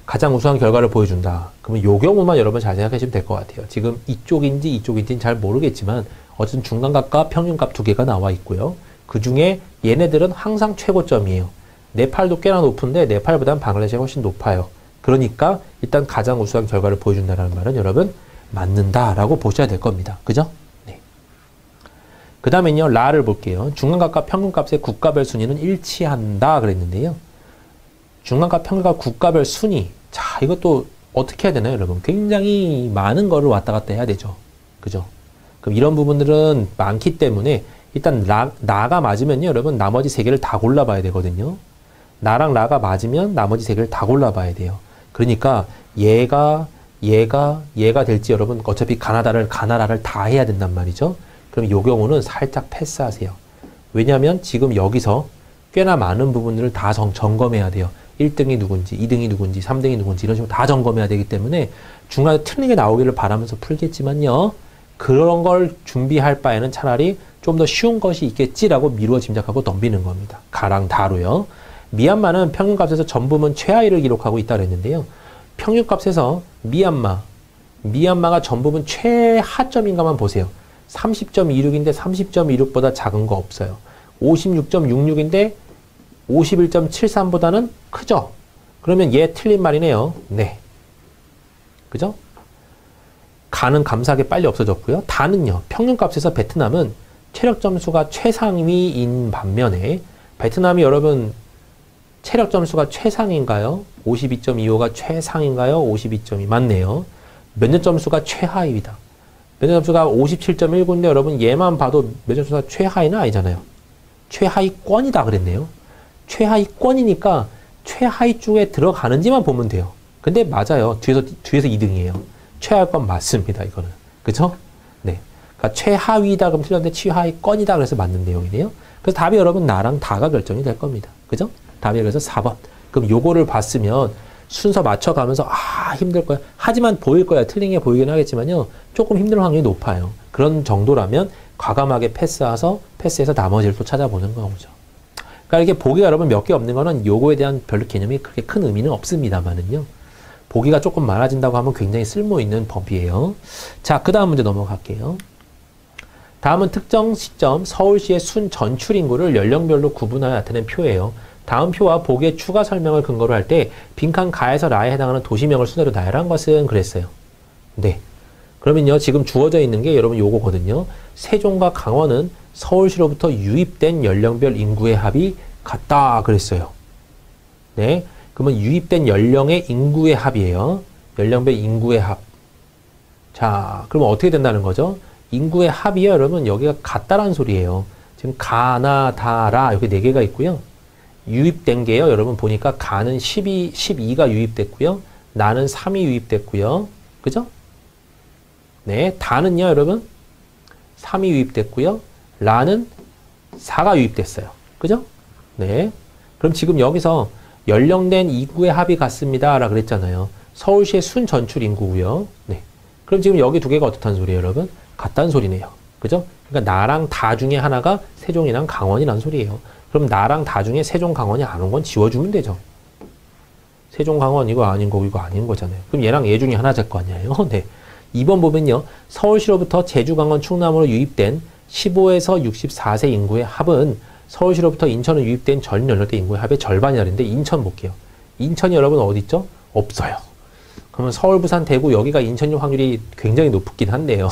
가장 우수한 결과를 보여준다. 그러면 요 경우만 여러분 잘 생각하시면 될 것 같아요. 지금 이쪽인지 이쪽인지는 잘 모르겠지만 어쨌든 중간값과 평균값 두 개가 나와 있고요. 그 중에 얘네들은 항상 최고점이에요. 네팔도 꽤나 높은데 네팔보다는 방글라데시가 훨씬 높아요. 그러니까 일단 가장 우수한 결과를 보여준다는 말은 여러분 맞는다라고 보셔야 될 겁니다. 그죠? 네. 그 다음엔요. 라를 볼게요. 중간값과 평균값의 국가별 순위는 일치한다 그랬는데요. 중간값, 평균값, 국가별 순위. 자, 이것도 어떻게 해야 되나요, 여러분? 굉장히 많은 거를 왔다 갔다 해야 되죠. 그죠? 그럼 이런 부분들은 많기 때문에 일단 나가 맞으면요, 여러분 나머지 세 개를 다 골라봐야 되거든요. 나랑 라가 맞으면 나머지 세 개를 다 골라봐야 돼요. 그러니까 얘가 될지 여러분 어차피 가나다라를 다 해야 된단 말이죠. 그럼 이 경우는 살짝 패스하세요. 왜냐하면 지금 여기서 꽤나 많은 부분들을 다 점검해야 돼요. 1등이 누군지, 2등이 누군지, 3등이 누군지 이런 식으로 다 점검해야 되기 때문에 중간에 틀리게 나오기를 바라면서 풀겠지만요. 그런 걸 준비할 바에는 차라리 좀 더 쉬운 것이 있겠지라고 미루어 짐작하고 덤비는 겁니다. 가랑 다로요. 미얀마는 평균값에서 전부문 최하위를 기록하고 있다고 했는데요. 평균값에서 미얀마가 전부문 최하점인가만 보세요. 30.26인데 30.26보다 작은 거 없어요. 56.66인데 51.73보다는 크죠? 그러면 얘 틀린 말이네요. 네. 그죠? 가는 감사하게 빨리 없어졌고요. 다는요. 평균값에서 베트남은 체력 점수가 최상위인 반면에 베트남이 여러분 체력 점수가 최상인가요? 52.25가 최상인가요? 52.2 맞네요. 면접 점수가 최하위이다. 면접 점수가 57.19인데 여러분 얘만 봐도 면접 점수가 최하위는 아니잖아요. 최하위권이다 그랬네요. 최하위권이니까 최하위 쪽에 들어가는지만 보면 돼요. 근데 맞아요. 뒤에서 2등이에요. 최하위권 맞습니다. 이거는. 그죠? 네. 그러니까 최하위다 그럼 틀렸는데 최하위권이다 그래서 맞는 내용이네요. 그래서 답이 여러분 나랑 다가 결정이 될 겁니다. 그죠? 답이 그래서 4번. 그럼 요거를 봤으면 순서 맞춰가면서 힘들 거야. 하지만 보일 거야. 틀린 게 보이긴 하겠지만요. 조금 힘든 확률이 높아요. 그런 정도라면 과감하게 패스해서 나머지를 또 찾아보는 거죠. 그러니까 이렇게 보기가 여러분 몇 개 없는 거는 요거에 대한 별로 개념이 그렇게 큰 의미는 없습니다만은요. 보기가 조금 많아진다고 하면 굉장히 쓸모있는 법이에요. 자, 그 다음 문제 넘어갈게요. 다음은 특정 시점 서울시의 순 전출 인구를 연령별로 구분하여 나타낸 표예요. 다음 표와 보기의 추가 설명을 근거로 할 때 빈칸 가에서 라에 해당하는 도시명을 순서로 나열한 것은 그랬어요. 네. 그러면요, 지금 주어져 있는 게 여러분 요거거든요. 세종과 강원은 서울시로부터 유입된 연령별 인구의 합이 같다 그랬어요. 네. 그러면 유입된 연령의 인구의 합이에요. 연령별 인구의 합. 자, 그러면 어떻게 된다는 거죠? 인구의 합이요, 여러분 여기가 같다라는 소리예요. 지금 가나 다라 이렇게 네 개가 있고요. 유입된 게요, 여러분 보니까 가는 12가 유입됐고요. 나는 3이 유입됐고요. 그죠? 네, 다는요, 여러분 3이 유입됐고요. 라는 4가 유입됐어요. 그죠? 네. 그럼 지금 여기서 연령된 인구의 합이 같습니다. 라고 그랬잖아요. 서울시의 순 전출 인구고요. 네. 그럼 지금 여기 두 개가 어떻다는 소리예요, 여러분? 같다는 소리네요. 그죠? 그러니까 나랑 다 중에 하나가 세종이랑 강원이라는 소리예요. 그럼 나랑 다 중에 세종, 강원이 안 온 건 지워주면 되죠. 세종, 강원 이거 아닌 거고 이거 아닌 거잖아요. 그럼 얘랑 얘 중에 하나 될 거 아니에요. 네. 2번 보면요. 서울시로부터 제주, 강원, 충남으로 유입된 15에서 64세 인구의 합은 서울시로부터 인천으로 유입된 전 연령대 인구의 합의 절반이라는데 인천 볼게요. 인천이 여러분 어디 있죠? 없어요. 그러면 서울, 부산, 대구 여기가 인천일 확률이 굉장히 높긴 한데요.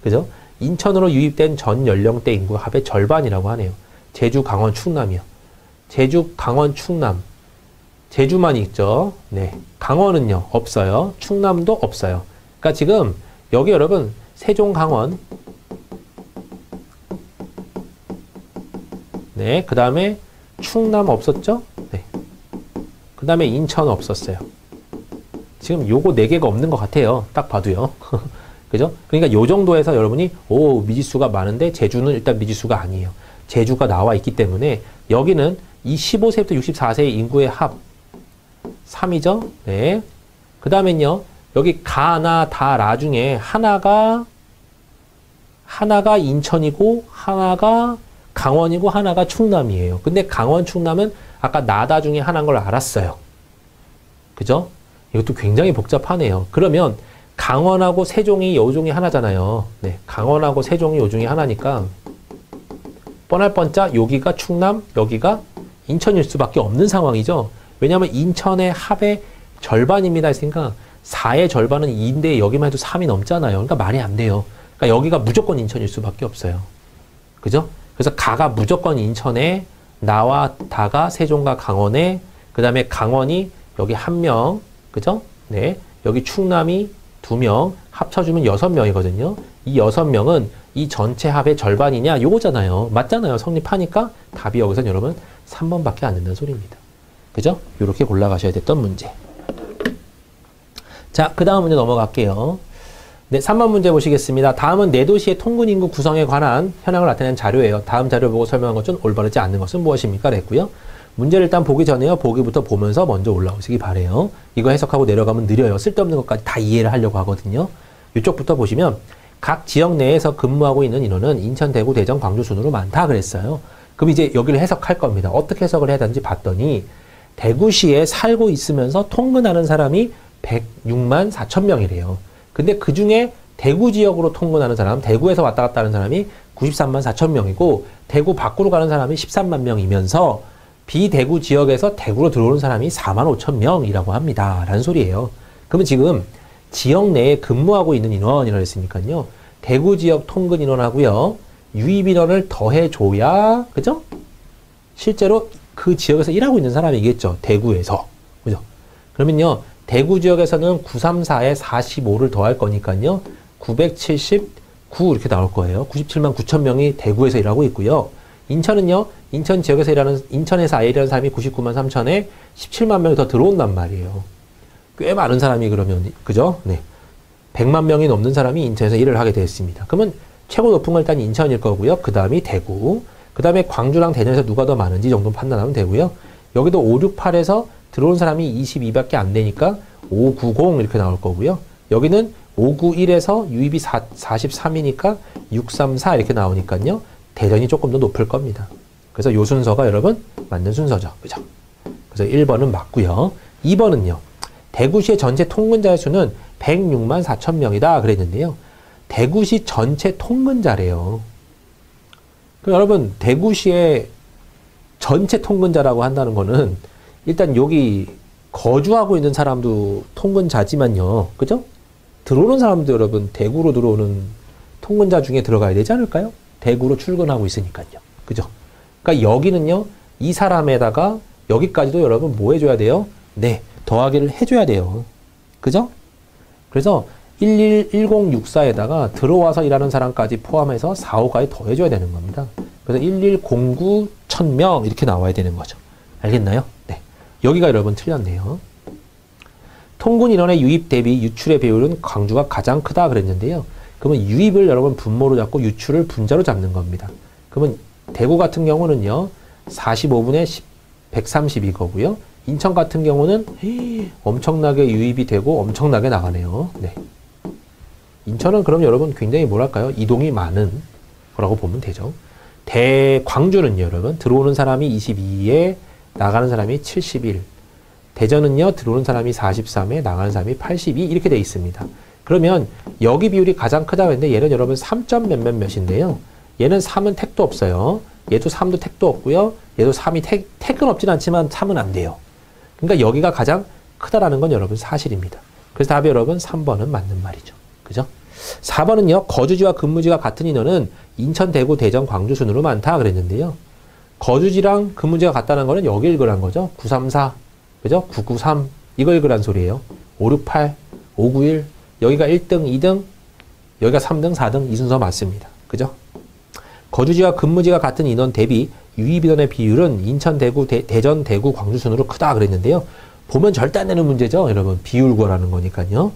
그죠? 인천으로 유입된 전 연령대 인구 합의 절반이라고 하네요. 제주, 강원, 충남이요. 제주, 강원, 충남. 제주만 있죠. 네. 강원은요, 없어요. 충남도 없어요. 그러니까 지금 여기 여러분 세종, 강원. 네. 그 다음에 충남 없었죠? 네. 그 다음에 인천 없었어요. 지금 요거 4개가 없는 것 같아요. 딱 봐도요. 그죠? 그러니까 요 정도에서 여러분이 미지수가 많은데 제주는 일단 미지수가 아니에요. 제주가 나와 있기 때문에 여기는 이 15세부터 64세의 인구의 합 3이죠. 네. 그 다음엔요. 여기 가나 다라 중에 하나가 인천이고 하나가 강원이고 하나가 충남이에요. 근데 강원, 충남은 아까 나다 중에 하나인 걸 알았어요. 그죠? 이것도 굉장히 복잡하네요. 그러면 강원하고 세종이 요 중에 하나잖아요. 네, 강원하고 세종이 요 중에 하나니까 뻔할 뻔짜 여기가 충남, 여기가 인천일 수밖에 없는 상황이죠. 왜냐하면 인천의 합의 절반입니다 했으니까 4의 절반은 2인데 여기만 해도 3이 넘잖아요. 그러니까 말이 안 돼요. 그러니까 여기가 무조건 인천일 수밖에 없어요. 그죠? 그래서 가가 무조건 인천에, 나와 다가 세종과 강원에, 그 다음에 강원이 여기 1명, 그죠? 네. 여기 충남이 2명, 합쳐주면 6명이거든요. 이 6명은 이 전체 합의 절반이냐? 요거잖아요. 맞잖아요. 성립하니까 답이 여기서 여러분 3번밖에 안 된다는 소리입니다. 그죠? 이렇게 골라가셔야 됐던 문제. 자, 그 다음 문제 넘어갈게요. 네, 3번 문제 보시겠습니다. 다음은 내 도시의 통근 인구 구성에 관한 현황을 나타낸 자료예요. 다음 자료 보고 설명한 것 중 올바르지 않는 것은 무엇입니까? 그랬고요. 문제를 일단 보기 전에요. 보기부터 보면서 먼저 올라오시기 바래요. 이거 해석하고 내려가면 느려요. 쓸데없는 것까지 다 이해를 하려고 하거든요. 이쪽부터 보시면 각 지역 내에서 근무하고 있는 인원은 인천, 대구, 대전, 광주 순으로 많다 그랬어요. 그럼 이제 여기를 해석할 겁니다. 어떻게 해석을 해야 되는지 봤더니 대구시에 살고 있으면서 통근하는 사람이 106만 4천 명이래요. 근데 그 중에 대구 지역으로 통근하는 사람, 대구에서 왔다 갔다 하는 사람이 93만 4천 명이고 대구 밖으로 가는 사람이 13만 명이면서 비대구 지역에서 대구로 들어오는 사람이 4만 5천 명이라고 합니다. 라는 소리예요. 그러면 지금 지역 내에 근무하고 있는 인원이라고 했으니까요. 대구 지역 통근 인원하고요. 유입 인원을 더해줘야, 그죠? 실제로 그 지역에서 일하고 있는 사람이겠죠. 대구에서. 그죠? 그러면요. 대구 지역에서는 934에 45를 더할 거니까요. 979 이렇게 나올 거예요. 97만 9천 명이 대구에서 일하고 있고요. 인천은요. 인천 지역에서 인천에서 아예 일하는 사람이 99만 3천에 17만 명이 더 들어온단 말이에요. 꽤 많은 사람이 그러면, 그죠? 네. 100만 명이 넘는 사람이 인천에서 일을 하게 되었습니다. 그러면 최고 높은 건 일단 인천일 거고요. 그 다음이 대구. 그 다음에 광주랑 대전에서 누가 더 많은지 정도 판단하면 되고요. 여기도 568에서 들어온 사람이 22밖에 안 되니까 590 이렇게 나올 거고요. 여기는 591에서 유입이 43이니까 634 이렇게 나오니까요. 대전이 조금 더 높을 겁니다. 그래서 요 순서가 여러분 맞는 순서죠. 그죠? 그래서 1번은 맞고요. 2번은요. 대구시의 전체 통근자의 수는 106만 4천 명이다 그랬는데요. 대구시 전체 통근자래요. 그럼 여러분 대구시의 전체 통근자라고 한다는 거는 일단 여기 거주하고 있는 사람도 통근자지만요. 그죠? 들어오는 사람도 여러분 대구로 들어오는 통근자 중에 들어가야 되지 않을까요? 대구로 출근하고 있으니까요. 그죠? 그러니까 여기는요. 이 사람에다가 여기까지도 여러분 뭐 해줘야 돼요? 네. 더하기를 해줘야 돼요. 그죠? 그래서 111064에다가 들어와서 일하는 사람까지 포함해서 4호까지 더해줘야 되는 겁니다. 그래서 1109 1000명 이렇게 나와야 되는 거죠. 알겠나요? 네. 여기가 여러분 틀렸네요. 통근 인원의 유입 대비 유출의 비율은 광주가 가장 크다 그랬는데요. 그러면 유입을 여러분 분모로 잡고 유출을 분자로 잡는 겁니다. 그러면 대구 같은 경우는요. 45분의 130이거고요. 인천 같은 경우는 엄청나게 유입이 되고 엄청나게 나가네요. 네. 인천은 그럼 여러분 굉장히 뭐랄까요? 이동이 많은 거라고 보면 되죠. 광주는요, 여러분 들어오는 사람이 22에 나가는 사람이 71. 대전은요, 들어오는 사람이 43에 나가는 사람이 82 이렇게 돼 있습니다. 그러면 여기 비율이 가장 크다고 했는데 얘는 여러분 3점 몇몇몇인데요. 얘는 3은 택도 없어요. 얘도 3도 택도 없고요. 얘도 3이 택은 없진 않지만 3은 안 돼요. 그러니까 여기가 가장 크다라는 건 여러분 사실입니다. 그래서 답이 여러분 3번은 맞는 말이죠. 그죠? 4번은요. 거주지와 근무지가 같은 인원은 인천, 대구, 대전, 광주 순으로 많다 그랬는데요. 거주지랑 근무지가 같다는 거는 여기 읽으란 거죠. 934, 그죠? 993 이거 읽으란 소리예요. 568, 591 여기가 1등, 2등, 여기가 3등, 4등 이 순서 맞습니다. 그죠? 거주지와 근무지가 같은 인원 대비 유입 인원의 비율은 인천, 대구, 대전, 대구, 광주 순으로 크다 그랬는데요. 보면 절대 안 되는 문제죠. 여러분 비율 구하라는 거니까요.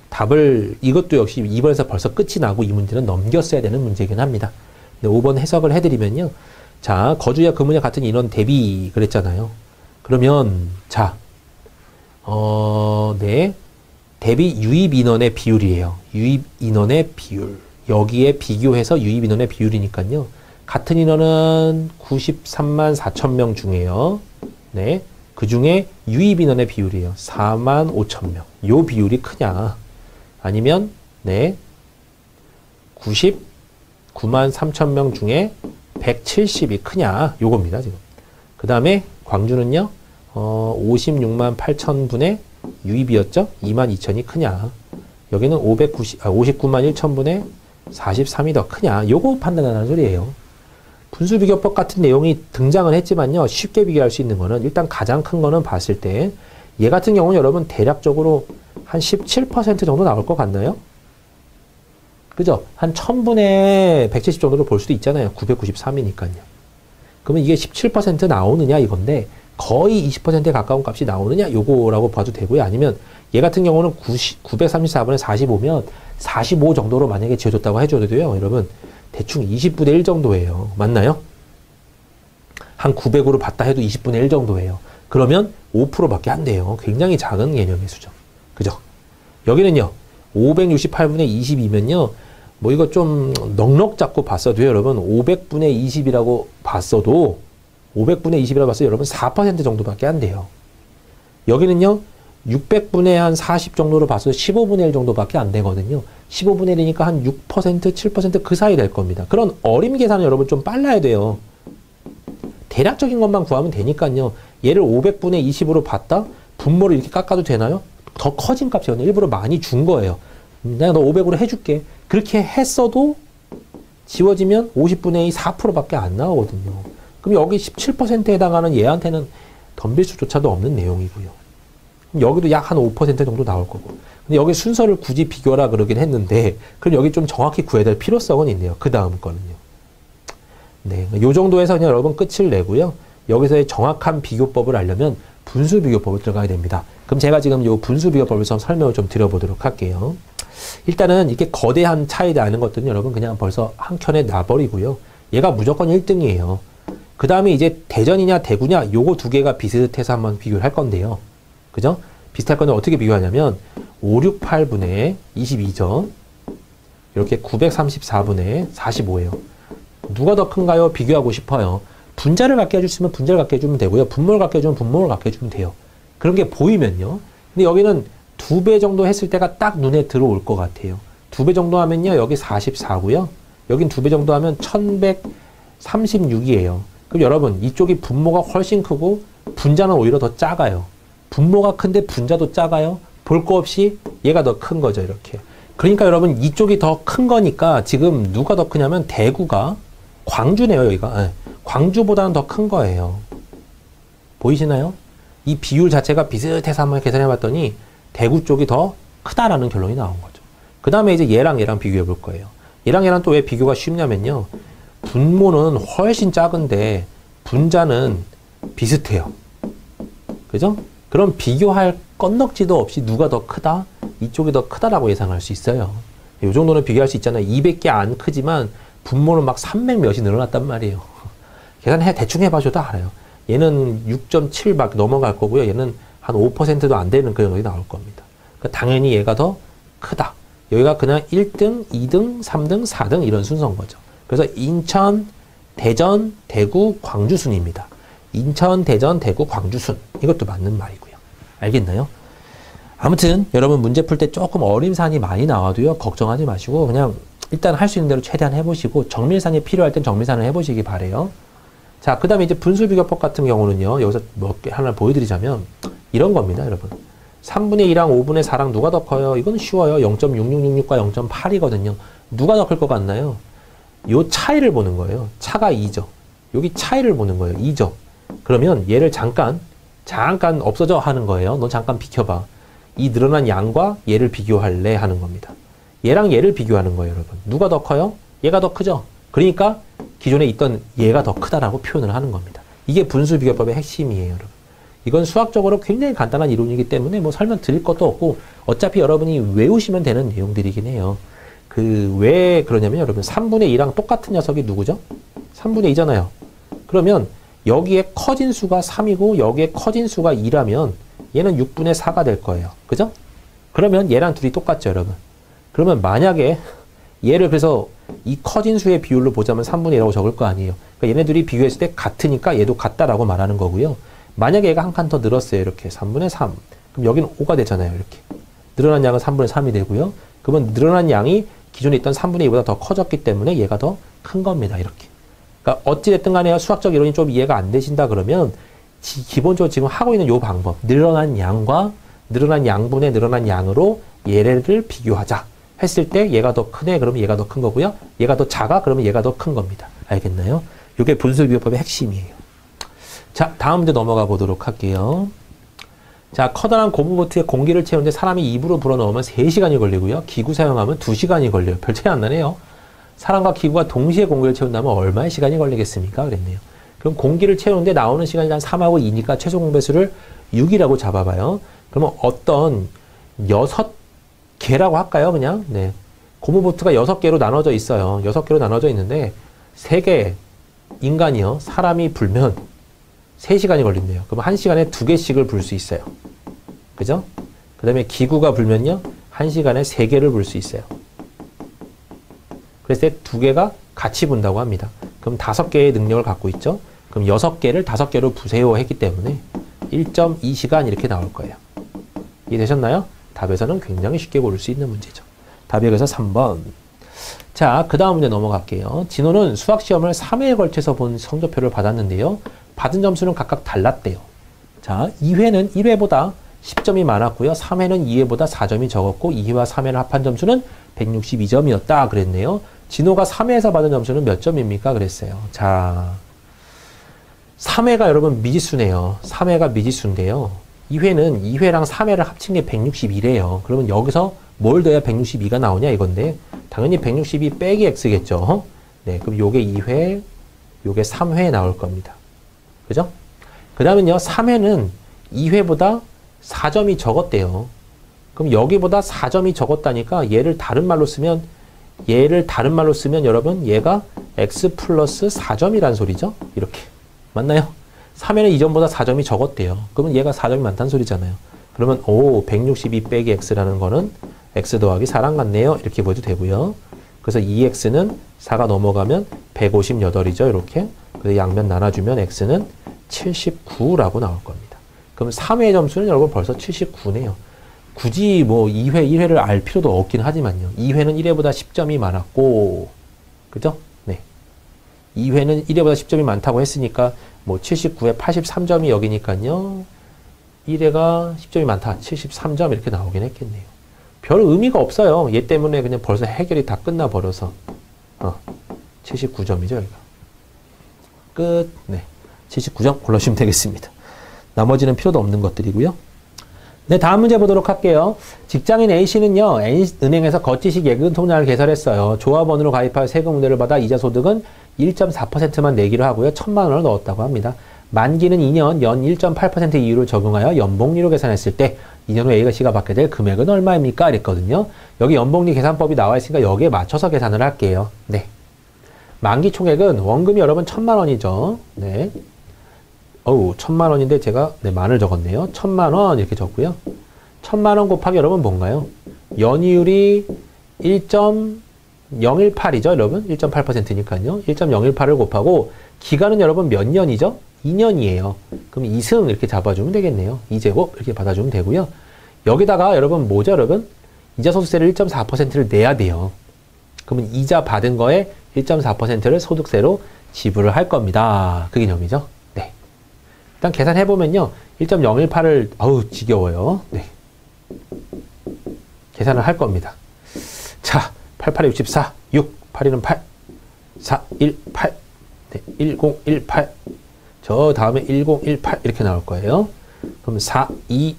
답을 이것도 역시 2번에서 벌써 끝이 나고 이 문제는 넘겼어야 되는 문제이긴 합니다. 근데 5번 해석을 해드리면요. 자, 거주와 근무지와 같은 인원 대비 그랬잖아요. 그러면 자, 네. 대비 유입 인원의 비율이에요. 유입 인원의 비율. 여기에 비교해서 유입 인원의 비율이니까요. 같은 인원은 93만 4천 명 중에요. 네. 그 중에 유입 인원의 비율이에요. 4만 5천 명. 요 비율이 크냐? 아니면, 네. 99만 3천 명 중에 170이 크냐? 요겁니다, 지금. 그 다음에 광주는요, 56만 8천 분의 유입이었죠? 2만 2천이 크냐? 여기는 59만 1천 분의 43이 더 크냐? 요거 판단하는 소리예요. 분수비교법 같은 내용이 등장은 했지만요, 쉽게 비교할 수 있는 거는 일단 가장 큰 거는 봤을 때 얘 같은 경우는 여러분 대략적으로 한 17% 정도 나올 것 같나요? 그죠? 한 1000분의 170 정도로 볼 수도 있잖아요. 993이니까요. 그러면 이게 17% 나오느냐 이건데 거의 20%에 가까운 값이 나오느냐 요거라고 봐도 되고요. 아니면 얘 같은 경우는 934분의 45면 45 정도로 만약에 지어줬다고 해줘도 돼요. 여러분 대충 20분의 1 정도예요. 맞나요? 한 900으로 봤다 해도 20분의 1 정도예요. 그러면 5%밖에 안 돼요. 굉장히 작은 개념의 수죠. 그죠? 여기는요. 568분의 22면요. 뭐 이거 좀 넉넉 잡고 봤어도요. 여러분 500분의 20이라고 봤어도 500분의 20이라고 봤어도 여러분 4% 정도밖에 안 돼요. 여기는요. 600분의 한 40 정도로 봤어도 15분의 1 정도밖에 안 되거든요. 15분의 1이니까 한 6%, 7% 그 사이 될 겁니다. 그런 어림 계산은 여러분 좀 빨라야 돼요. 대략적인 것만 구하면 되니까요. 얘를 500분의 20으로 봤다? 분모를 이렇게 깎아도 되나요? 더 커진 값이거든요. 일부러 많이 준 거예요. 내가 너 500으로 해줄게. 그렇게 했어도 지워지면 50분의 2, 4%밖에 안 나오거든요. 그럼 여기 17%에 해당하는 얘한테는 덤빌 수조차도 없는 내용이고요. 그럼 여기도 약 한 5% 정도 나올 거고. 근데 여기 순서를 굳이 비교하라 그러긴 했는데, 그럼 여기 좀 정확히 구해야 될 필요성은 있네요. 그 다음 거는요. 네. 요 정도에서 그냥 여러분 끝을 내고요. 여기서의 정확한 비교법을 알려면 분수 비교법을 들어가야 됩니다. 그럼 제가 지금 요 분수 비교법을 설명을 좀 드려보도록 할게요. 일단은 이렇게 거대한 차이 나는 것들은 여러분 그냥 벌써 한 켠에 놔버리고요. 얘가 무조건 1등이에요. 그 다음에 이제 대전이냐 대구냐 요거 두 개가 비슷해서 한번 비교를 할 건데요. 그죠? 비슷할 건데 어떻게 비교하냐면 568분의 22죠. 이렇게 934분의 45예요. 누가 더 큰가요? 비교하고 싶어요. 분자를 갖게 해주시면 분자를 갖게 해주면 되고요. 분모를 갖게 해주면 분모를 갖게 해주면 돼요. 그런 게 보이면요. 근데 여기는 2배 정도 했을 때가 딱 눈에 들어올 것 같아요. 2배 정도 하면요. 여기 44고요. 여긴 2배 정도 하면 1136이에요. 그럼 여러분 이쪽이 분모가 훨씬 크고 분자는 오히려 더 작아요. 분모가 큰데 분자도 작아요. 볼 거 없이 얘가 더 큰 거죠. 이렇게. 그러니까 여러분 이쪽이 더 큰 거니까 지금 누가 더 크냐면 대구가 광주네요. 여기가. 네. 광주보다는 더 큰 거예요. 보이시나요? 이 비율 자체가 비슷해서 한번 계산해 봤더니 대구 쪽이 더 크다라는 결론이 나온 거죠. 그 다음에 이제 얘랑 비교해 볼 거예요. 얘랑 또 왜 비교가 쉽냐면요. 분모는 훨씬 작은데 분자는 비슷해요. 그죠? 그럼 비교할 건덕지도 없이 누가 더 크다? 이쪽이 더 크다라고 예상할 수 있어요. 이 정도는 비교할 수 있잖아요. 200개 안 크지만 분모는 막 300 몇이 늘어났단 말이에요. 대충 해봐줘도 알아요. 얘는 6.7 막 넘어갈 거고요. 얘는 한 5%도 안 되는 그런 게 나올 겁니다. 그러니까 당연히 얘가 더 크다. 여기가 그냥 1등, 2등, 3등, 4등 이런 순서인 거죠. 그래서 인천, 대전, 대구, 광주 순입니다. 인천, 대전, 대구, 광주 순. 이것도 맞는 말이고요. 알겠나요? 아무튼 여러분 문제 풀 때 조금 어림산이 많이 나와도요. 걱정하지 마시고 그냥 일단 할 수 있는 대로 최대한 해보시고 정밀산이 필요할 땐 정밀산을 해보시기 바래요. 자, 그 다음에 이제 분수비교법 같은 경우는요. 여기서 몇 개 하나 보여드리자면 이런 겁니다. 여러분. 3분의 2랑 5분의 4랑 누가 더 커요? 이건 쉬워요. 0.6666과 0.8이거든요. 누가 더 클 것 같나요? 요 차이를 보는 거예요. 차가 2죠. 여기 차이를 보는 거예요. 2죠. 그러면 얘를 잠깐 없어져 하는 거예요. 너 잠깐 비켜봐. 이 늘어난 양과 얘를 비교할래 하는 겁니다. 얘랑 얘를 비교하는 거예요, 여러분. 누가 더 커요? 얘가 더 크죠? 그러니까 기존에 있던 얘가 더 크다라고 표현을 하는 겁니다. 이게 분수비교법의 핵심이에요, 여러분. 이건 수학적으로 굉장히 간단한 이론이기 때문에 뭐 설명 드릴 것도 없고 어차피 여러분이 외우시면 되는 내용들이긴 해요. 왜 그러냐면 여러분 3분의 2랑 똑같은 녀석이 누구죠? 3분의 2잖아요. 그러면 여기에 커진 수가 3이고 여기에 커진 수가 2라면 얘는 6분의 4가 될 거예요. 그죠? 그러면 얘랑 둘이 똑같죠, 여러분. 그러면 만약에 얘를 그래서 이 커진 수의 비율로 보자면 3분의 1이라고 적을 거 아니에요. 그러니까 얘네들이 비교했을 때 같으니까 얘도 같다라고 말하는 거고요. 만약에 얘가 한 칸 더 늘었어요. 이렇게 3분의 3. 그럼 여기는 5가 되잖아요. 이렇게. 늘어난 양은 3분의 3이 되고요. 그러면 늘어난 양이 기존에 있던 3분의 2보다 더 커졌기 때문에 얘가 더 큰 겁니다. 이렇게. 그러니까 어찌됐든 간에 수학적 이론이 좀 이해가 안 되신다 그러면 기본적으로 지금 하고 있는 요 방법, 늘어난 양과 늘어난 양분의 늘어난 양으로 얘를 비교하자 했을 때 얘가 더 크네 그러면 얘가 더 큰 거고요. 얘가 더 작아 그러면 얘가 더 큰 겁니다. 알겠나요? 이게 분수비교법의 핵심이에요. 자, 다음 문제 넘어가 보도록 할게요. 자, 커다란 고무보트에 공기를 채우는데 사람이 입으로 불어넣으면 3시간이 걸리고요. 기구 사용하면 2시간이 걸려요. 별 차이 안 나네요. 사람과 기구가 동시에 공기를 채운다면 얼마의 시간이 걸리겠습니까? 그랬네요. 그럼 공기를 채우는데 나오는 시간이 한 3하고 2니까 최소 공배수를 6이라고 잡아봐요. 그러면 어떤 6개라고 할까요? 그냥. 네. 고무보트가 6개로 나눠져 있어요. 6개로 나눠져 있는데 3개 인간이요. 사람이 불면 3시간이 걸린대요. 그럼 1시간에 2개씩을 불 수 있어요. 그죠? 그 다음에 기구가 불면요. 1시간에 3개를 불 수 있어요. 그래서 2개가 같이 분다고 합니다. 그럼 5개의 능력을 갖고 있죠. 그럼 6개를 5개로 부세요 했기 때문에 1.2시간 이렇게 나올 거예요. 이해되셨나요? 답에서는 굉장히 쉽게 고를 수 있는 문제죠. 답이 그래서 3번. 자, 그 다음 문제 넘어갈게요. 진호는 수학시험을 3회에 걸쳐서 본 성적표를 받았는데요. 받은 점수는 각각 달랐대요. 자, 2회는 1회보다 10점이 많았고요. 3회는 2회보다 4점이 적었고 2회와 3회를 합한 점수는 162점이었다 그랬네요. 진호가 3회에서 받은 점수는 몇 점입니까? 그랬어요. 자, 3회가 여러분 미지수네요. 3회가 미지수인데요. 2회는 2회랑 3회를 합친 게 161이에요. 그러면 여기서 뭘 더해야 162가 나오냐 이건데 당연히 162 빼기 x겠죠. 네, 그럼 요게 2회, 요게 3회 나올 겁니다. 그죠? 그 다음은요, 3회는 2회보다 4점이 적었대요. 그럼 여기보다 4점이 적었다니까 얘를 다른 말로 쓰면 여러분 얘가 x 플러스 4점이란 소리죠? 이렇게. 맞나요? 3회는 이전보다 4점이 적었대요. 그러면 얘가 4점이 많다는 소리잖아요. 그러면 162 빼기 x라는 거는 x 더하기 4랑 같네요. 이렇게 보여도 되고요. 그래서 2x는 4가 넘어가면 158이죠. 이렇게. 그래서 양면 나눠주면 x는 79라고 나올 겁니다. 그럼 3회 점수는 여러분 벌써 79네요. 굳이 뭐 2회, 1회를 알 필요도 없긴 하지만요. 2회는 1회보다 10점이 많았고, 그죠? 네. 2회는 1회보다 10점이 많다고 했으니까, 뭐 79에 83점이 여기니까요. 1회가 10점이 많다. 73점 이렇게 나오긴 했겠네요. 별 의미가 없어요. 얘 때문에 그냥 벌써 해결이 다 끝나버려서. 79점이죠, 여기가. 끝. 네. 79점 골라주시면 되겠습니다. 나머지는 필요도 없는 것들이고요. 네, 다음 문제 보도록 할게요. 직장인 A씨는요, N은행에서 거치식 예금 통장을 개설했어요. 조합원으로 가입하여 세금 우대를 받아 이자 소득은 1.4%만 내기로 하고요. 1,000만 원을 넣었다고 합니다. 만기는 2년, 연 1.8% 이율을 적용하여 연복리로 계산했을 때 2년 후 A씨가 받게 될 금액은 얼마입니까? 이랬거든요. 여기 연복리 계산법이 나와 있으니까 여기에 맞춰서 계산을 할게요. 네. 만기 총액은 원금이 여러분 1,000만 원이죠. 네. 1,000만 원인데 제가 만을 적었네요. 1,000만 원 이렇게 적고요. 1,000만 원 곱하기 여러분 뭔가요? 연이율이 1.018이죠, 여러분. 1.8%니까요. 1.018을 곱하고 기간은 여러분 몇 년이죠? 2년이에요. 그럼 2승 이렇게 잡아주면 되겠네요. 2제곱 이렇게 받아주면 되고요. 여기다가 여러분 뭐죠, 여러분? 이자소득세를 1.4%를 내야 돼요. 그러면 이자 받은 거에 1.4%를 소득세로 지불을 할 겁니다. 그 개념이죠. 네. 일단 계산해보면요. 1.018을, 지겨워요. 네. 계산을 할 겁니다. 자, 88에 64, 6, 8에는 8, 4, 1, 8, 네, 1018. 저 다음에 1018 이렇게 나올 거예요. 그럼 4, 2,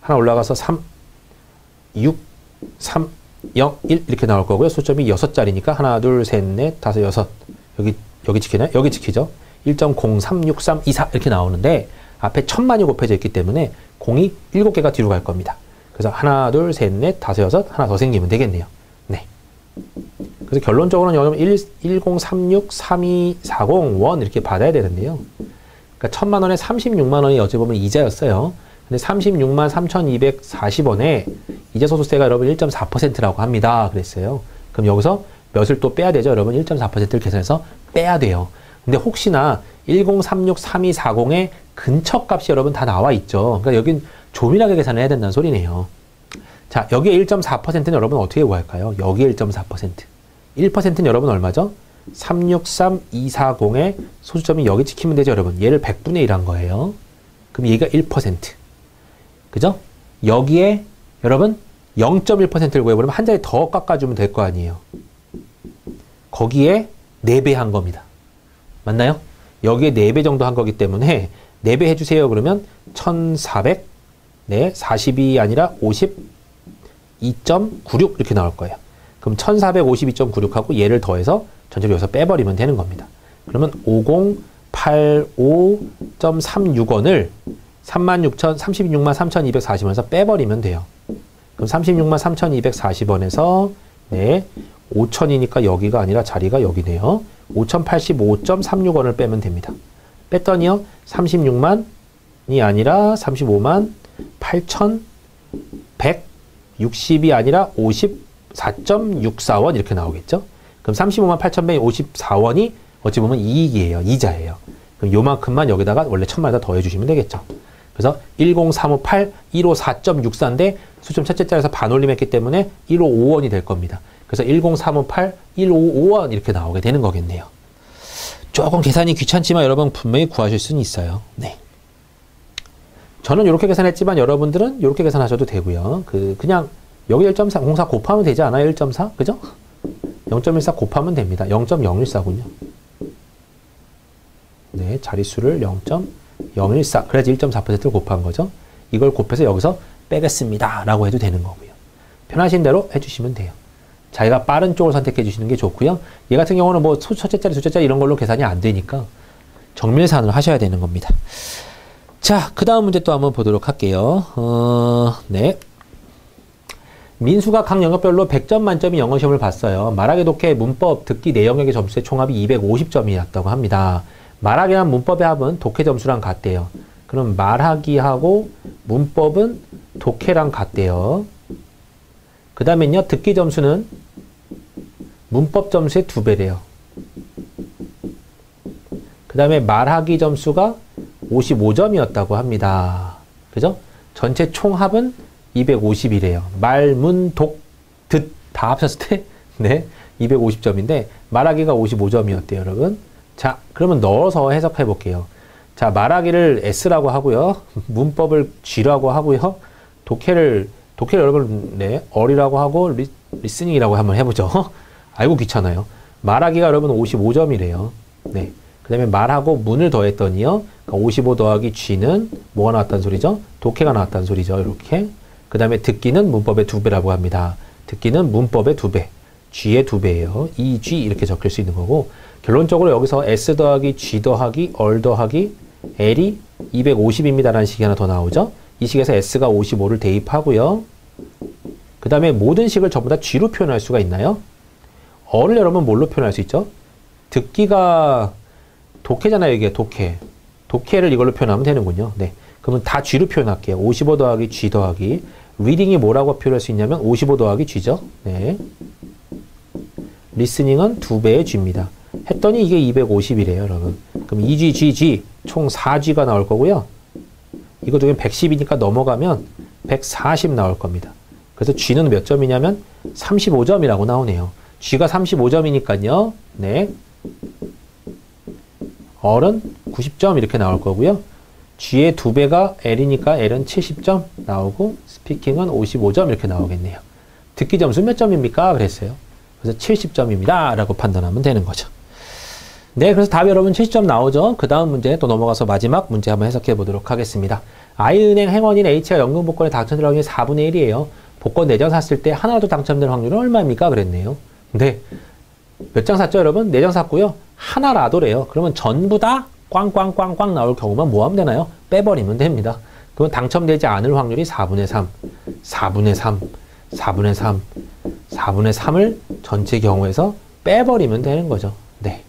하나 올라가서 3, 6, 3, 0, 1 이렇게 나올 거고요. 수점이 6자리니까 하나, 둘, 셋, 넷, 다섯, 여섯. 여기 지키나요? 여기 지키죠. 1.036324 이렇게 나오는데 앞에 1,000만이 곱해져 있기 때문에 공이 7개가 뒤로 갈 겁니다. 그래서 하나, 둘, 셋, 넷, 다섯, 여섯, 하나 더 생기면 되겠네요. 네. 그래서 결론적으로는 여기 10363240원 이렇게 받아야 되는데요. 그러니까 1,000만 원에 36만 원이 어찌 보면 이자였어요. 근데 36만 3,240원에 이자소득세가 여러분 1.4%라고 합니다. 그랬어요. 그럼 여기서 몇을 또 빼야 되죠? 여러분 1.4%를 계산해서 빼야 돼요. 근데 혹시나 10363240의 근처 값이 여러분 다 나와 있죠. 그러니까 여긴 조밀하게 계산을 해야 된다는 소리네요. 자, 여기에 1.4%는 여러분 어떻게 구할까요? 여기에 1.4%. 1%는 여러분 얼마죠? 363240의 소수점이 여기 찍히면 되죠, 여러분. 얘를 100분의 1 한 거예요. 그럼 얘가 1%. 그죠? 여기에 여러분 0.1%를 구해버리면 한 자리 더 깎아주면 될 거 아니에요. 거기에 4배 한 겁니다. 맞나요? 여기에 4배 정도 한 거기 때문에 4배 해주세요. 그러면 1400, 네, 40이 아니라 52.96 이렇게 나올 거예요. 그럼 1452.96하고 얘를 더해서 전체로 여기서 빼버리면 되는 겁니다. 그러면 5085.36원을 36만 3240원에서 빼버리면 돼요. 그럼 36만 3240원에서 네, 5000이니까 여기가 아니라 자리가 여기네요. 5085.36원을 빼면 됩니다. 뺐더니요, 36만이 아니라 35만 8160이 아니라 54.64원 이렇게 나오겠죠? 그럼 35만 8154원이 어찌 보면 이익이에요. 이자예요. 그럼 요만큼만 여기다가 원래 1000만에다 더해주시면 되겠죠. 그래서 10358, 154.64인데 수점 첫째 자리에서 반올림했기 때문에 155원이 될 겁니다. 그래서 10358, 155원 이렇게 나오게 되는 거겠네요. 조금 계산이 귀찮지만 여러분 분명히 구하실 수는 있어요. 네. 저는 이렇게 계산했지만 여러분들은 이렇게 계산하셔도 되고요. 그냥 여기 1.404 곱하면 되지 않아요? 1.4? 그죠? 0.14 곱하면 됩니다. 0.014군요. 네, 자릿수를 0.014. 그래야지 1.4%를 곱한 거죠. 이걸 곱해서 여기서 빼겠습니다. 라고 해도 되는 거고요. 편하신 대로 해주시면 돼요. 자기가 빠른 쪽을 선택해 주시는 게 좋고요. 얘 같은 경우는 뭐 첫째 자리, 둘째 자리 이런 걸로 계산이 안 되니까 정밀산을 하셔야 되는 겁니다. 자, 그 다음 문제 또 한번 보도록 할게요. 네. 민수가 각 영역별로 100점 만점의 영어 시험을 봤어요. 말하기, 독해, 문법, 듣기, 내 영역의 점수의 총합이 250점이었다고 합니다. 말하기랑 문법의 합은 독해 점수랑 같대요. 그럼 말하기하고 문법은 독해랑 같대요. 그 다음엔요, 듣기 점수는 문법 점수의 2배래요. 그 다음에 말하기 점수가 55점이었다고 합니다. 그죠? 전체 총합은 250이래요. 말, 문, 독, 듣 다 합쳤을 때 네, 250점인데 말하기가 55점이었대요, 여러분. 자, 그러면 넣어서 해석해 볼게요. 자, 말하기를 S라고 하고요. 문법을 G라고 하고요. 독해를 여러분 네, R이라고 하고 리스닝이라고 한번 해보죠. 아이고 귀찮아요. 말하기가 여러분 55점이래요. 네. 그 다음에 말하고 문을 더했더니요. 그러니까 55 더하기 G는 뭐가 나왔다는 소리죠? 독해가 나왔다는 소리죠. 이렇게. 그 다음에 듣기는 문법의 2배라고 합니다. 듣기는 문법의 2배. G의 2배예요. EG 이렇게 적힐 수 있는 거고, 결론적으로 여기서 S 더하기 G 더하기 R 더하기 L이 250입니다라는 식이 하나 더 나오죠. 이 식에서 S가 55를 대입하고요. 그 다음에 모든 식을 전부 다 G로 표현할 수가 있나요? R을 여러분 뭘로 표현할 수 있죠? 듣기가 독해잖아요. 이게 독해. 독해를 이걸로 표현하면 되는군요. 네. 그러면 다 G로 표현할게요. 55 더하기 G 더하기 리딩이 뭐라고 표현할 수 있냐면 55 더하기 G죠. 네. 리스닝은 2배의 G입니다. 했더니 이게 250이래요, 여러분. 그럼 2G, GG 총 4G가 나올 거고요. 이거 중에 110이니까 넘어가면 140 나올 겁니다. 그래서 G는 몇 점이냐면 35점이라고 나오네요. G가 35점이니까요. 네. R은 90점 이렇게 나올 거고요. G의 2배가 L이니까 L은 70점 나오고 스피킹은 55점 이렇게 나오겠네요. 듣기 점수 몇 점입니까? 그랬어요. 그래서 70점입니다. 라고 판단하면 되는 거죠. 네, 그래서 답이 여러분 70점 나오죠. 그 다음 문제 또 넘어가서 마지막 문제 한번 해석해 보도록 하겠습니다. I은행 행원인 H가 연금 복권에 당첨될 확률이 4분의 1이에요. 복권 4장 샀을 때 하나라도 당첨될 확률은 얼마입니까? 그랬네요. 네. 몇 장 샀죠, 여러분? 4장 샀고요. 하나라도래요. 그러면 전부 다 꽝꽝꽝꽝 나올 경우만 뭐 하면 되나요? 빼버리면 됩니다. 그러면 당첨되지 않을 확률이 4분의 3, 4분의 3, 4분의 3, 4분의 3을 전체 경우에서 빼버리면 되는 거죠. 네.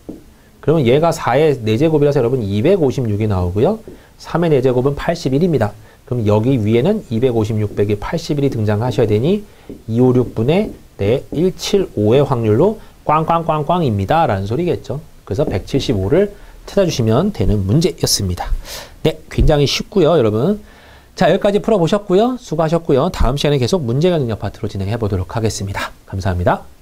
그러면 얘가 4의 4제곱이라서 여러분 256이 나오고요. 3의 4제곱은 81입니다. 그럼 여기 위에는 256 빼기 81이 등장하셔야 되니 256분의 175의 확률로 꽝꽝꽝꽝입니다. 라는 소리겠죠. 그래서 175를 찾아주시면 되는 문제였습니다. 네, 굉장히 쉽고요, 여러분. 자, 여기까지 풀어보셨고요. 수고하셨고요. 다음 시간에 계속 문제가 능력 파트로 진행해 보도록 하겠습니다. 감사합니다.